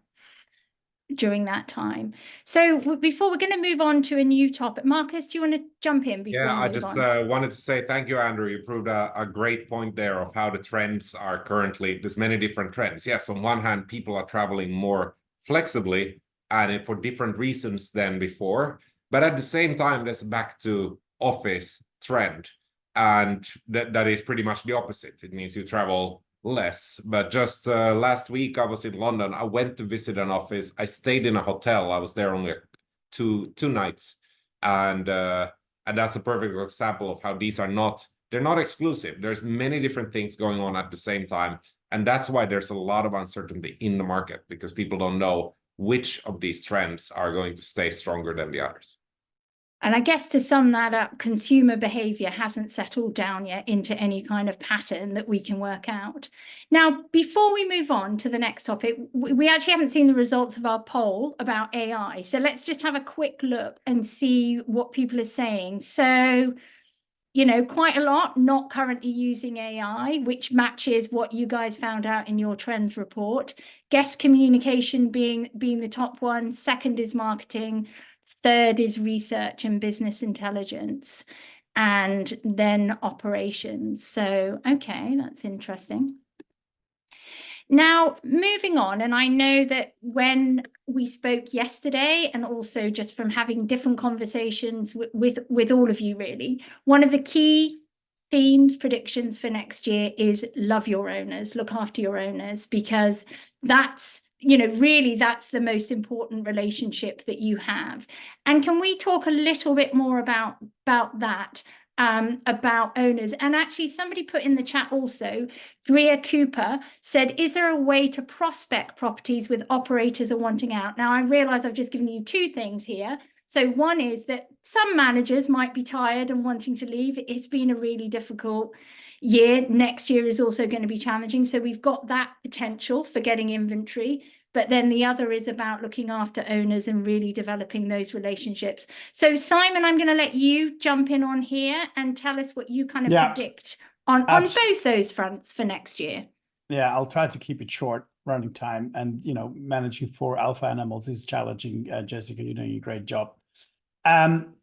during that time. So before we're going to move on to a new topic, Marcus, do you want to jump in before Yeah, we I move just on? wanted to say thank you, Andrew. You proved a great point there of how the trends are currently. There's many different trends. Yes, on one hand, people are traveling more flexibly, and for different reasons than before. But at the same time, that's back to office trend. And that is pretty much the opposite. It means you travel less. But just last week, I was in London. I went to visit an office. I stayed in a hotel. I was there only two nights. And that's a perfect example of how these are they're not exclusive. There's many different things going on at the same time. And that's why there's a lot of uncertainty in the market, because people don't know which of these trends are going to stay stronger than the others. And I guess to sum that up, consumer behavior hasn't settled down yet into any kind of pattern that we can work out. Now, before we move on to the next topic, we actually haven't seen the results of our poll about AI. So let's just have a quick look and see what people are saying. So, you know, quite a lot not currently using AI, which matches what you guys found out in your trends report. Guest communication being the top one. Second is marketing. Third is research and business intelligence, and then operations. So, okay, that's interesting. Now, moving on, and I know that when we spoke yesterday, and also just from having different conversations with all of you, really, one of the key themes, predictions for next year is love your owners, look after your owners, because that's, you know, really that's the most important relationship that you have. And can we talk a little bit more about that, about owners? And actually somebody put in the chat also, Greer Cooper said, is there a way to prospect properties with operators are wanting out? Now I realize I've just given you two things here. So one is that some managers might be tired and wanting to leave. It's been a really difficult year. Next year is also going to be challenging. So we've got that potential for getting inventory. But then the other is about looking after owners and really developing those relationships. So Simon, I'm going to let you jump in on here and tell us what you kind of predict on both those fronts for next year. Yeah, I'll try to keep it short, running time. And, you know, managing 4 alpha animals is challenging. Jessica, you're doing a great job.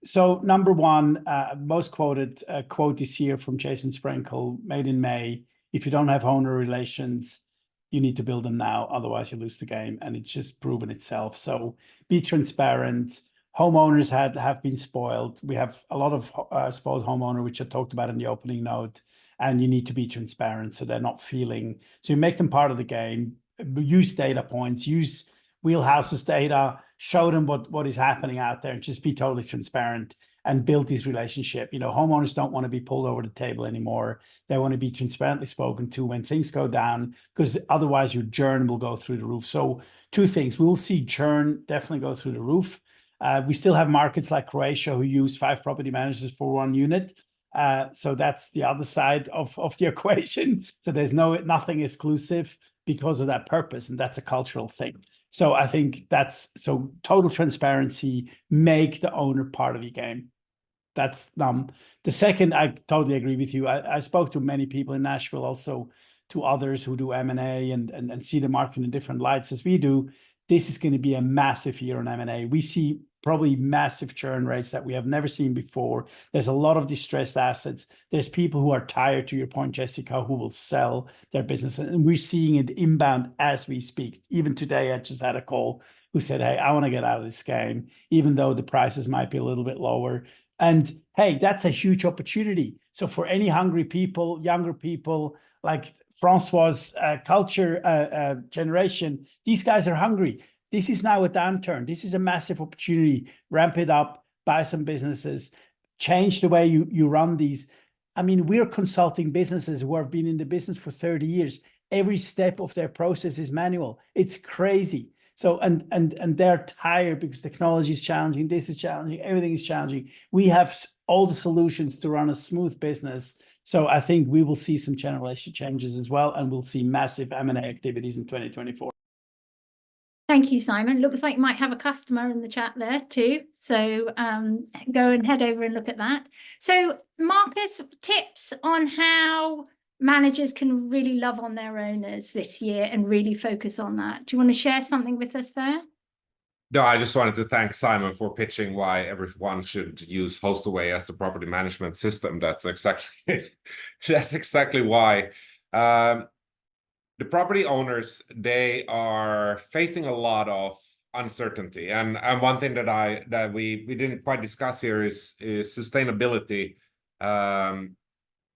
So number one, most quoted quote this year from Jason Sprinkle, made in May: if you don't have owner relations, you need to build them now, otherwise you lose the game. And it's just proven itself. So be transparent. Homeowners have been spoiled. We have a lot of spoiled homeowner, which I talked about in the opening note. And you need to be transparent so they're not feeling. So you make them part of the game. Use data points. Use Wheelhouse's data. Show them what is happening out there, and just be totally transparent and build this relationship. You know, homeowners don't want to be pulled over the table anymore. They want to be transparently spoken to when things go down, because otherwise your churn will go through the roof. So 2 things. We will see churn definitely go through the roof. We still have markets like Croatia who use 5 property managers for 1 unit. So that's the other side of the equation. So there's nothing exclusive because of that purpose, and that's a cultural thing. So I think so total transparency, make the owner part of your game. That's the second. I totally agree with you. I spoke to many people in Nashville, also to others who do M&A and see the market in different lights as we do. This is going to be a massive year on M&A. We see probably massive churn rates that we have never seen before. There's a lot of distressed assets. There's people who are tired, to your point, Jessica, who will sell their business. And we're seeing it inbound as we speak. Even today, I just had a call who said, hey, I want to get out of this game, even though the prices might be a little bit lower. And hey, that's a huge opportunity. So for any hungry people, younger people, like Francois' culture generation, these guys are hungry. This is now a downturn. This is a massive opportunity. Ramp it up, buy some businesses, change the way you run these. I mean, we're consulting businesses who have been in the business for 30 years. Every step of their process is manual. It's crazy. So, and they're tired because technology is challenging. This is challenging. Everything is challenging. We have all the solutions to run a smooth business. So I think we will see some generation changes as well, and we'll see massive M&A activities in 2024. Thank you, Simon. Looks like you might have a customer in the chat there too. So go and head over and look at that. So Marcus, tips on how managers can really love on their owners this year and really focus on that. Do you want to share something with us there? No, I just wanted to thank Simon for pitching why everyone should use Hostaway as the property management system. That's exactly why. The property owners, they are facing a lot of uncertainty. And one thing that we didn't quite discuss here is sustainability.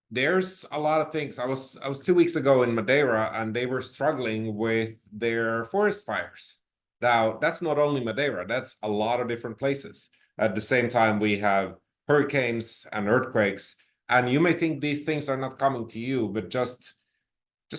There's a lot of things. I was 2 weeks ago in Madeira, and they were struggling with their forest fires. Now, that's not only Madeira, that's a lot of different places. At the same time, we have hurricanes and earthquakes, and you may think these things are not coming to you, but just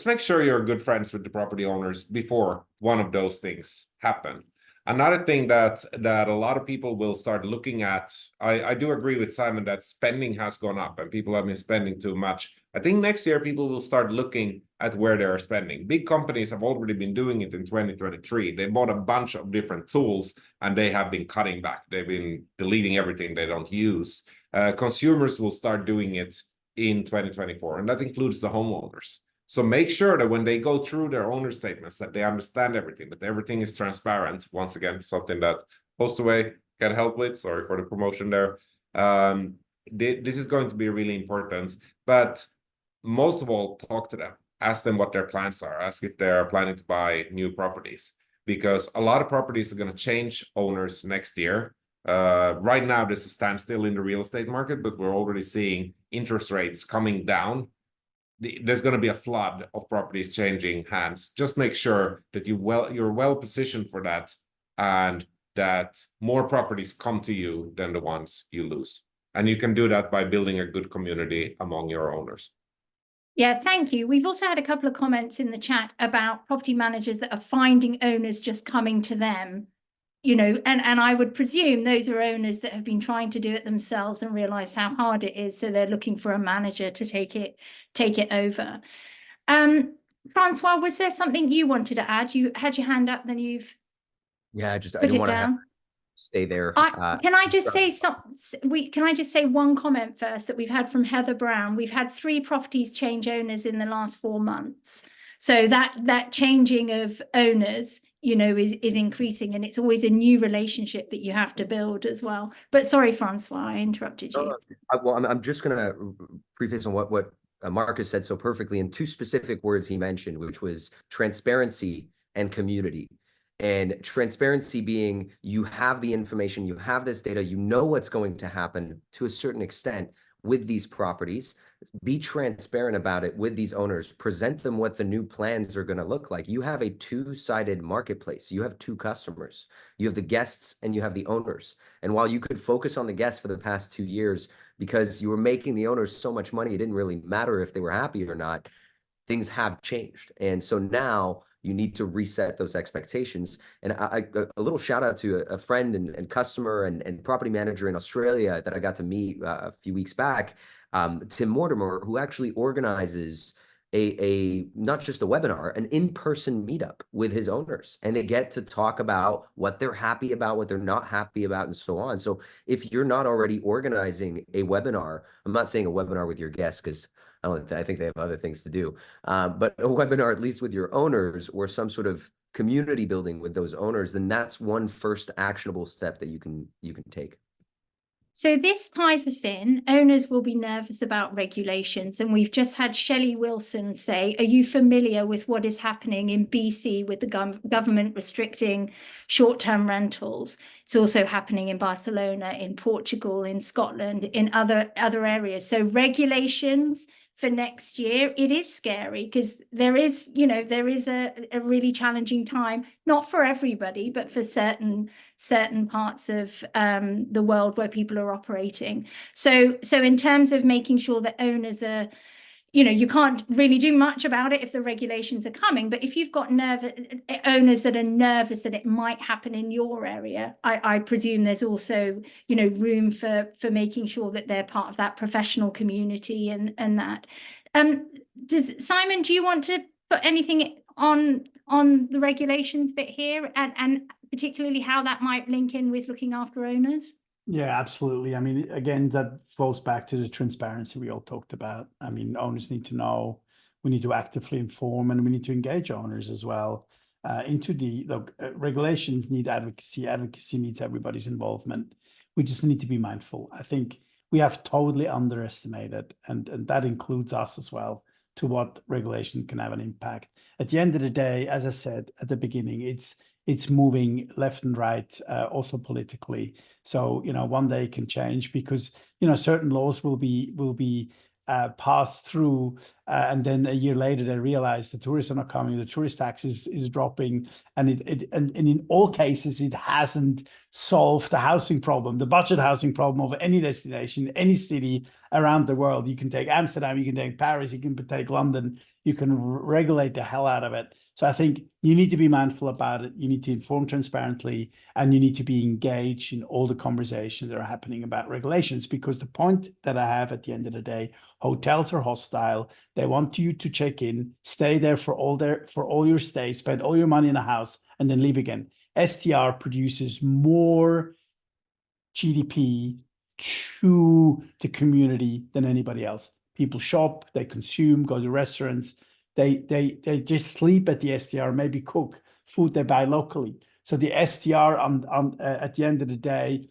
make sure you're good friends with the property owners before one of those things happen. Another thing that a lot of people will start looking at, I do agree with Simon that spending has gone up and people have been spending too much. I think next year people will start looking at where they are spending. Big companies have already been doing it in 2023. They bought a bunch of different tools and they have been cutting back. They've been deleting everything they don't use. Consumers will start doing it in 2024, and that includes the homeowners. So make sure that when they go through their owner statements, that they understand everything, that everything is transparent. Once again, something that Hostaway can help with. Sorry for the promotion there. This is going to be really important. But most of all, talk to them. Ask them what their plans are. Ask if they're planning to buy new properties. Because a lot of properties are going to change owners next year. Right now, there's a standstill in the real estate market, but we're already seeing interest rates coming down. There's going to be a flood of properties changing hands. Just make sure that you're well positioned for that, and that more properties come to you than the ones you lose. And you can do that by building a good community among your owners. Yeah, thank you. We've also had a couple of comments in the chat about property managers that are finding owners just coming to them. You know, and I would presume those are owners that have been trying to do it themselves and realized how hard it is, so they're looking for a manager to take it over. Francois, was there something you wanted to add? You had your hand up, then you've I put didn't it want to down. stay there. Can I just say one comment first that we've had from Heather Brown? We've had 3 properties change owners in the last 4 months. So that changing of owners, you know, is increasing, and it's always a new relationship that you have to build as well. But sorry, Francois, I interrupted you. Well, I'm just going to preface on what Marcus said so perfectly in 2 specific words he mentioned, which was transparency and community. And transparency being, you have the information, you have this data, you know what's going to happen to a certain extent with these properties. Be transparent about it with these owners. Present them what the new plans are going to look like. You have a 2-sided marketplace. You have 2 customers. You have the guests and you have the owners. And while you could focus on the guests for the past 2 years because you were making the owners so much money, it didn't really matter if they were happy or not, things have changed. And so now you need to reset those expectations. And a little shout out to a friend and customer and property manager in Australia that I got to meet a few weeks back, Tim Mortimer, who actually organizes a not just a webinar, an in-person meetup with his owners, and they get to talk about what they're happy about, what they're not happy about, and so on. So if you're not already organizing a webinar, I'm not saying a webinar with your guests because I think they have other things to do, but a webinar at least with your owners or some sort of community building with those owners, then that's one first actionable step that you can take. So this ties us in. Owners will be nervous about regulations. And we've just had Shelley Wilson say, are you familiar with what is happening in BC with the government restricting short-term rentals? It's also happening in Barcelona, in Portugal, in Scotland, in other areas. So regulations for next year, it is scary because there is a really challenging time, not for everybody, but for certain parts of the world where people are operating. So in terms of making sure that owners are, you can't really do much about it if the regulations are coming, but if you've got owners that are nervous that it might happen in your area, I presume there's also, room for making sure that they're part of that professional community and that. Simon, do you want to put anything on the regulations bit here and particularly how that might link in with looking after owners? Yeah, absolutely. I mean, again, that flows back to the transparency we all talked about. I mean, owners need to know, we need to actively inform, and we need to engage owners as well into regulations need advocacy. Advocacy needs everybody's involvement. We just need to be mindful. I think we have totally underestimated, and that includes us as well, to what regulation can have an impact. At the end of the day, as I said at the beginning, it's moving left and right, also politically. So, one day it can change because, certain laws will be passed through, and then a year later they realize the tourists are not coming, the tourist tax is dropping, and and in all cases it hasn't solved the housing problem, the budget housing problem of any destination, any city around the world. You can take Amsterdam, you can take Paris, you can take London, you can regulate the hell out of it. So I think you need to be mindful about it. You need to inform transparently, and you need to be engaged in all the conversations that are happening about regulations, because the point that I have at the end of the day, hotels are hostile. They want you to check in, stay there for all your stay, spend all your money in a house, and then leave again. STR produces more GDP to the community than anybody else. People shop, they consume, go to restaurants. They just sleep at the STR, maybe cook food they buy locally. So the STR at the end of the day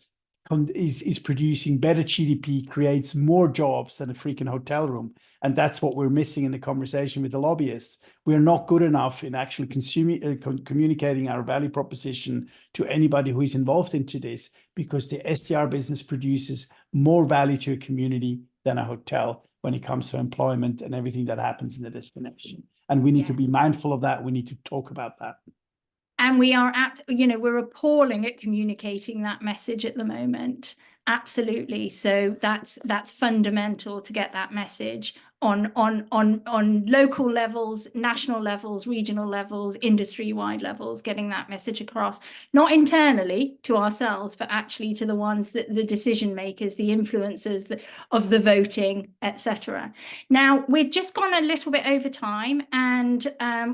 is producing better GDP, creates more jobs than a freaking hotel room. And that's what we're missing in the conversation with the lobbyists. We're not good enough in actually communicating our value proposition to anybody who is involved into this, because the STR business produces more value to a community than a hotel when it comes to employment and everything that happens in the destination. And we need to be mindful of that. We need to talk about that. And we are we're appalling at communicating that message at the moment. Absolutely. So that's fundamental to get that message on local levels, national levels, regional levels, industry-wide levels, getting that message across, not internally to ourselves, but actually to the ones that the decision makers, the influencers of the voting, etc. Now, we've just gone a little bit over time, and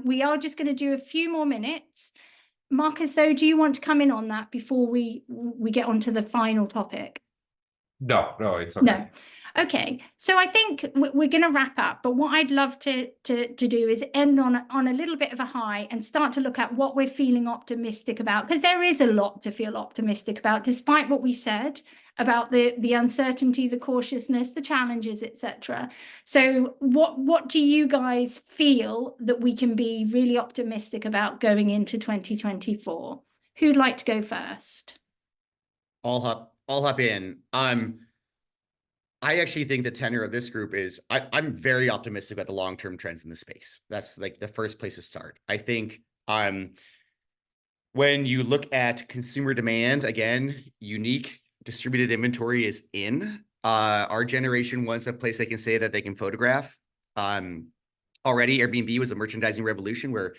we are just going to do a few more minutes. Marcus, though, do you want to come in on that before we get on to the final topic? No, it's okay. No. Okay, so I think we're going to wrap up, but what I'd love to do is end on a little bit of a high and start to look at what we're feeling optimistic about, because there is a lot to feel optimistic about, despite what we said about the uncertainty, the cautiousness, the challenges, etc. So what do you guys feel that we can be really optimistic about going into 2024? Who'd like to go first? I'll hop in. I actually think the tenor of this group is I'm very optimistic about the long-term trends in the space. That's like the first place to start. I think when you look at consumer demand, again, unique distributed inventory is in. Our generation wants a place they can say that they can photograph. Already Airbnb was a merchandising revolution where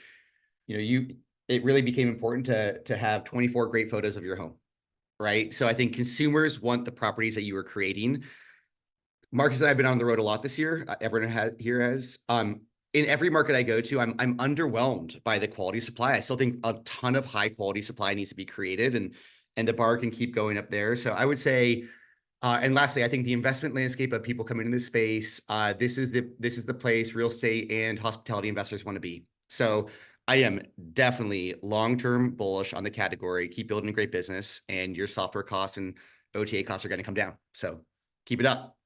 it really became important to have 24 great photos of your home, right? So I think consumers want the properties that you are creating. Marcus and I have been on the road a lot this year. Everyone here has. In every market I go to, I'm underwhelmed by the quality supply. I still think a ton of high quality supply needs to be created, and the bar can keep going up there. So I would say, and lastly, I think the investment landscape of people coming into this space, this is the place real estate and hospitality investors want to be. So I am definitely long-term bullish on the category. Keep building a great business, and your software costs and OTA costs are going to come down. So keep it up.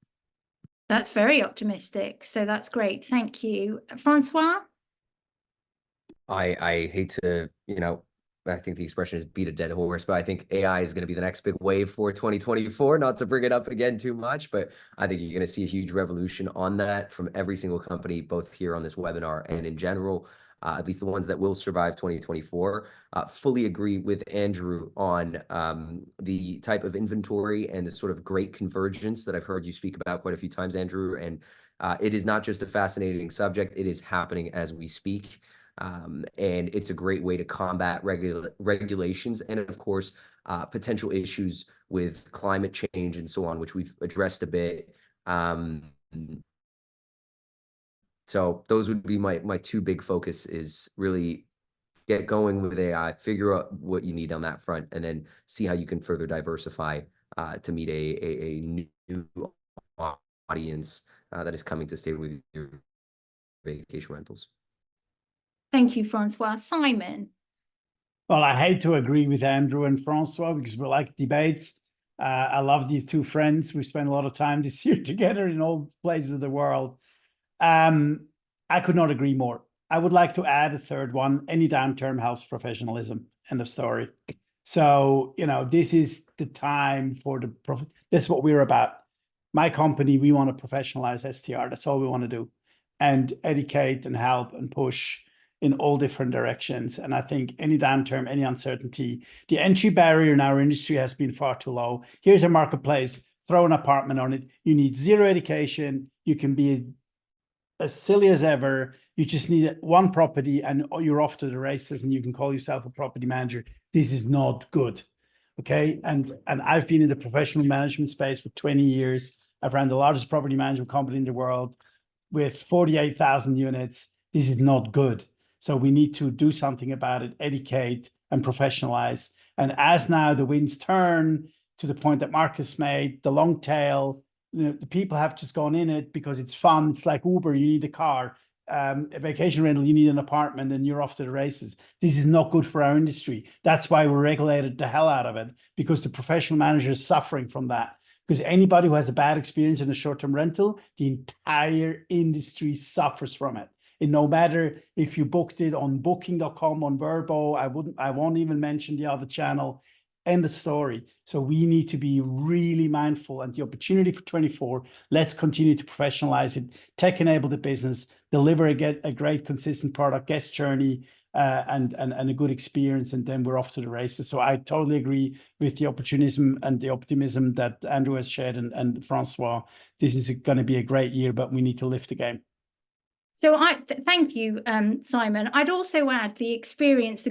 That's very optimistic. So that's great. Thank you. Francois? I hate to, I think the expression is beat a dead horse, but I think AI is going to be the next big wave for 2024. Not to bring it up again too much, but I think you're going to see a huge revolution on that from every single company, both here on this webinar and in general. At least the ones that will survive 2024. Fully agree with Andrew on the type of inventory and the sort of great convergence that I've heard you speak about quite a few times, Andrew. And it is not just a fascinating subject, it is happening as we speak. And it's a great way to combat regulations and, of course, potential issues with climate change and so on, which we've addressed a bit. So those would be my two big focus, is really get going with AI, figure out what you need on that front, and then see how you can further diversify to meet a new audience that is coming to stay with your vacation rentals. Thank you, Francois. Simon? Well, I hate to agree with Andrew and Francois because we like debates. I love these two friends. We spent a lot of time this year together in all places of the world. I could not agree more. I would like to add a third one. Any downturn helps professionalism. End of story. So, this is the time for this is what we're about. My company, we want to professionalize STR. That's all we want to do, and educate and help and push in all different directions. And I think any downturn, any uncertainty, the entry barrier in our industry has been far too low. Here's a marketplace, throw an apartment on it. You need zero education. You can be as silly as ever. You just need one property and you're off to the races, and you can call yourself a property manager. This is not good. Okay. And I've been in the professional management space for 20 years. I've ran the largest property management company in the world with 48,000 units. This is not good. So we need to do something about it, educate and professionalize. And as now the winds turn, to the point that Marcus made, the long tail, the people have just gone in it because it's fun. It's like Uber, you need a car. A vacation rental, you need an apartment, and you're off to the races. This is not good for our industry. That's why we're regulated the hell out of it, because the professional manager is suffering from that. Because anybody who has a bad experience in a short-term rental, the entire industry suffers from it. And no matter if you booked it on booking.com, on Verbo, I won't even mention the other channel. End of story. So we need to be really mindful, and the opportunity for 24, let's continue to professionalize it, tech enable the business, deliver a great consistent product, guest journey, and a good experience, and then we're off to the races. So I totally agree with the opportunism and the optimism that Andrew has shared and Francois. This is going to be a great year, but we need to lift the game. So thank you, Simon. I'd also add the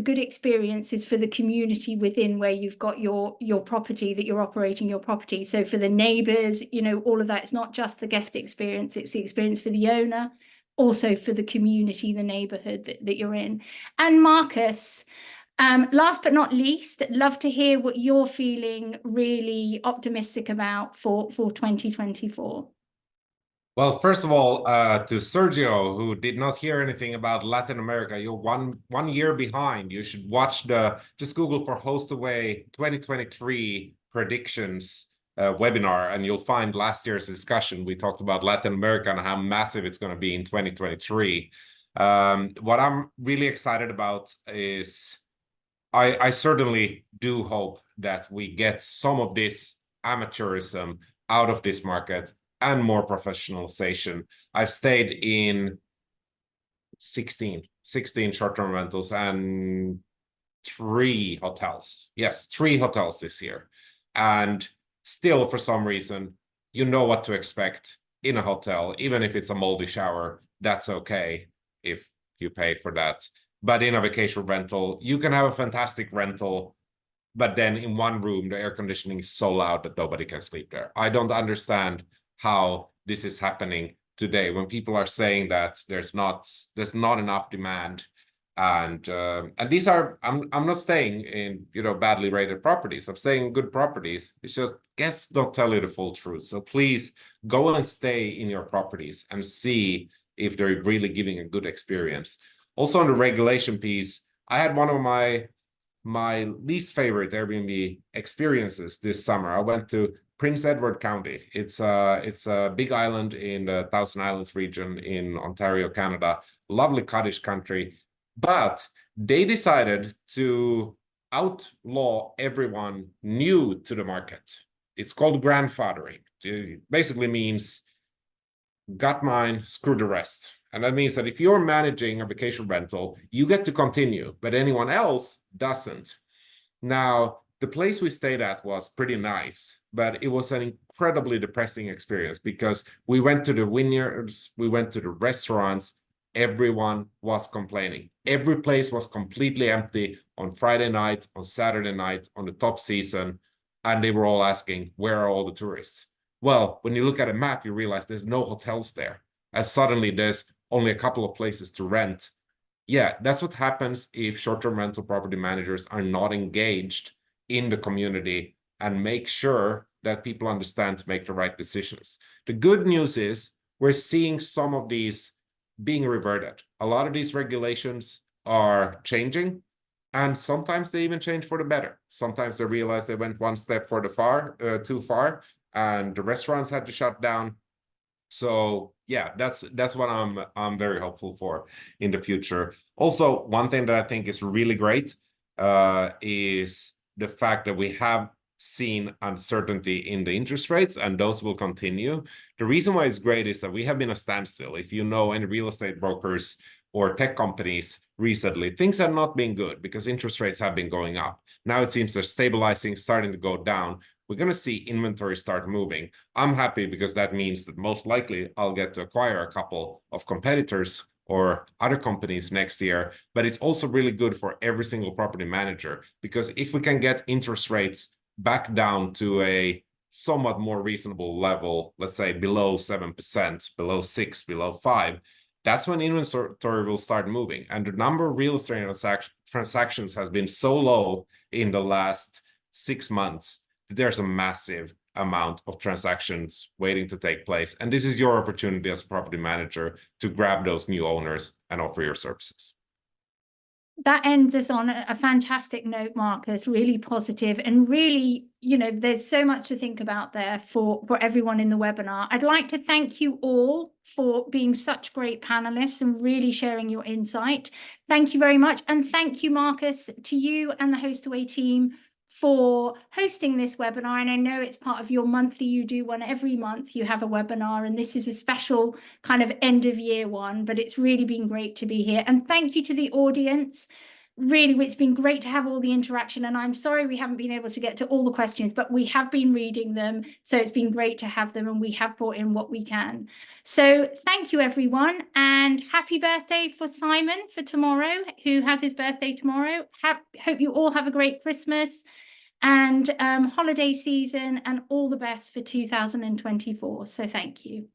good experience is for the community within where you've got your property, that you're operating your property. So for the neighbors, all of that, it's not just the guest experience, it's the experience for the owner, also for the community, the neighborhood that you're in. And Marcus, last but not least, I'd love to hear what you're feeling really optimistic about for 2024. Well, first of all, to Sergio, who did not hear anything about Latin America, you're one year behind. You should watch just Google for Hostaway 2023 predictions webinar, and you'll find last year's discussion. We talked about Latin America and how massive it's going to be in 2023. What I'm really excited about is I certainly do hope that we get some of this amateurism out of this market and more professionalization. I've stayed in 16 short-term rentals and 3 hotels. Yes, 3 hotels this year. And still, for some reason, you know what to expect in a hotel. Even if it's a moldy shower, that's okay if you pay for that. But in a vacation rental, you can have a fantastic rental, but then in one room, the air conditioning is so loud that nobody can sleep there. I don't understand how this is happening today when people are saying that there's not enough demand, and these are I'm not staying in badly rated properties. I'm staying in good properties. It's just guests don't tell you the full truth. So please go and stay in your properties and see if they're really giving a good experience. Also on the regulation piece, I had one of my least favorite Airbnb experiences this summer. I went to Prince Edward County. It's a big island in the Thousand Islands region in Ontario, Canada. Lovely cottage country, but they decided to outlaw everyone new to the market. It's called grandfathering. It basically means got mine, screw the rest. And that means that if you're managing a vacation rental, you get to continue, but anyone else doesn't. Now, the place we stayed at was pretty nice, but it was an incredibly depressing experience because we went to the vineyards, we went to the restaurants, everyone was complaining. Every place was completely empty on Friday night, on Saturday night, on the top season, and they were all asking, where are all the tourists? Well, when you look at a map, you realize there's no hotels there, and suddenly there's only a couple of places to rent. Yeah, that's what happens if short-term rental property managers are not engaged in the community and make sure that people understand to make the right decisions. The good news is we're seeing some of these being reverted. A lot of these regulations are changing, and sometimes they even change for the better. Sometimes they realize they went one step too far, and the restaurants had to shut down. So yeah, that's what I'm very hopeful for in the future. Also, one thing that I think is really great is the fact that we have seen uncertainty in the interest rates, and those will continue. The reason why it's great is that we have been a standstill. If you know any real estate brokers or tech companies recently, things have not been good because interest rates have been going up. Now it seems they're stabilizing, starting to go down. We're going to see inventory start moving. I'm happy because that means that most likely I'll get to acquire a couple of competitors or other companies next year. But it's also really good for every single property manager, because if we can get interest rates back down to a somewhat more reasonable level, let's say below 7%, below 6, below 5, that's when inventory will start moving. And the number of real estate transactions has been so low in the last 6 months. There's a massive amount of transactions waiting to take place. And this is your opportunity as a property manager to grab those new owners and offer your services. That ends us on a fantastic note, Marcus, really positive, and really, there's so much to think about there for everyone in the webinar. I'd like to thank you all for being such great panelists and really sharing your insight. Thank you very much. And thank you, Marcus, to you and the Hostaway team for hosting this webinar. And I know it's part of your monthly, you do one every month, you have a webinar, and this is a special kind of end of year one, but it's really been great to be here. And thank you to the audience. Really, it's been great to have all the interaction, and I'm sorry we haven't been able to get to all the questions, but we have been reading them, so it's been great to have them, and we have brought in what we can. So thank you, everyone, and happy birthday for Simon for tomorrow, who has his birthday tomorrow. Hope you all have a great Christmas and holiday season, and all the best for 2024. So thank you.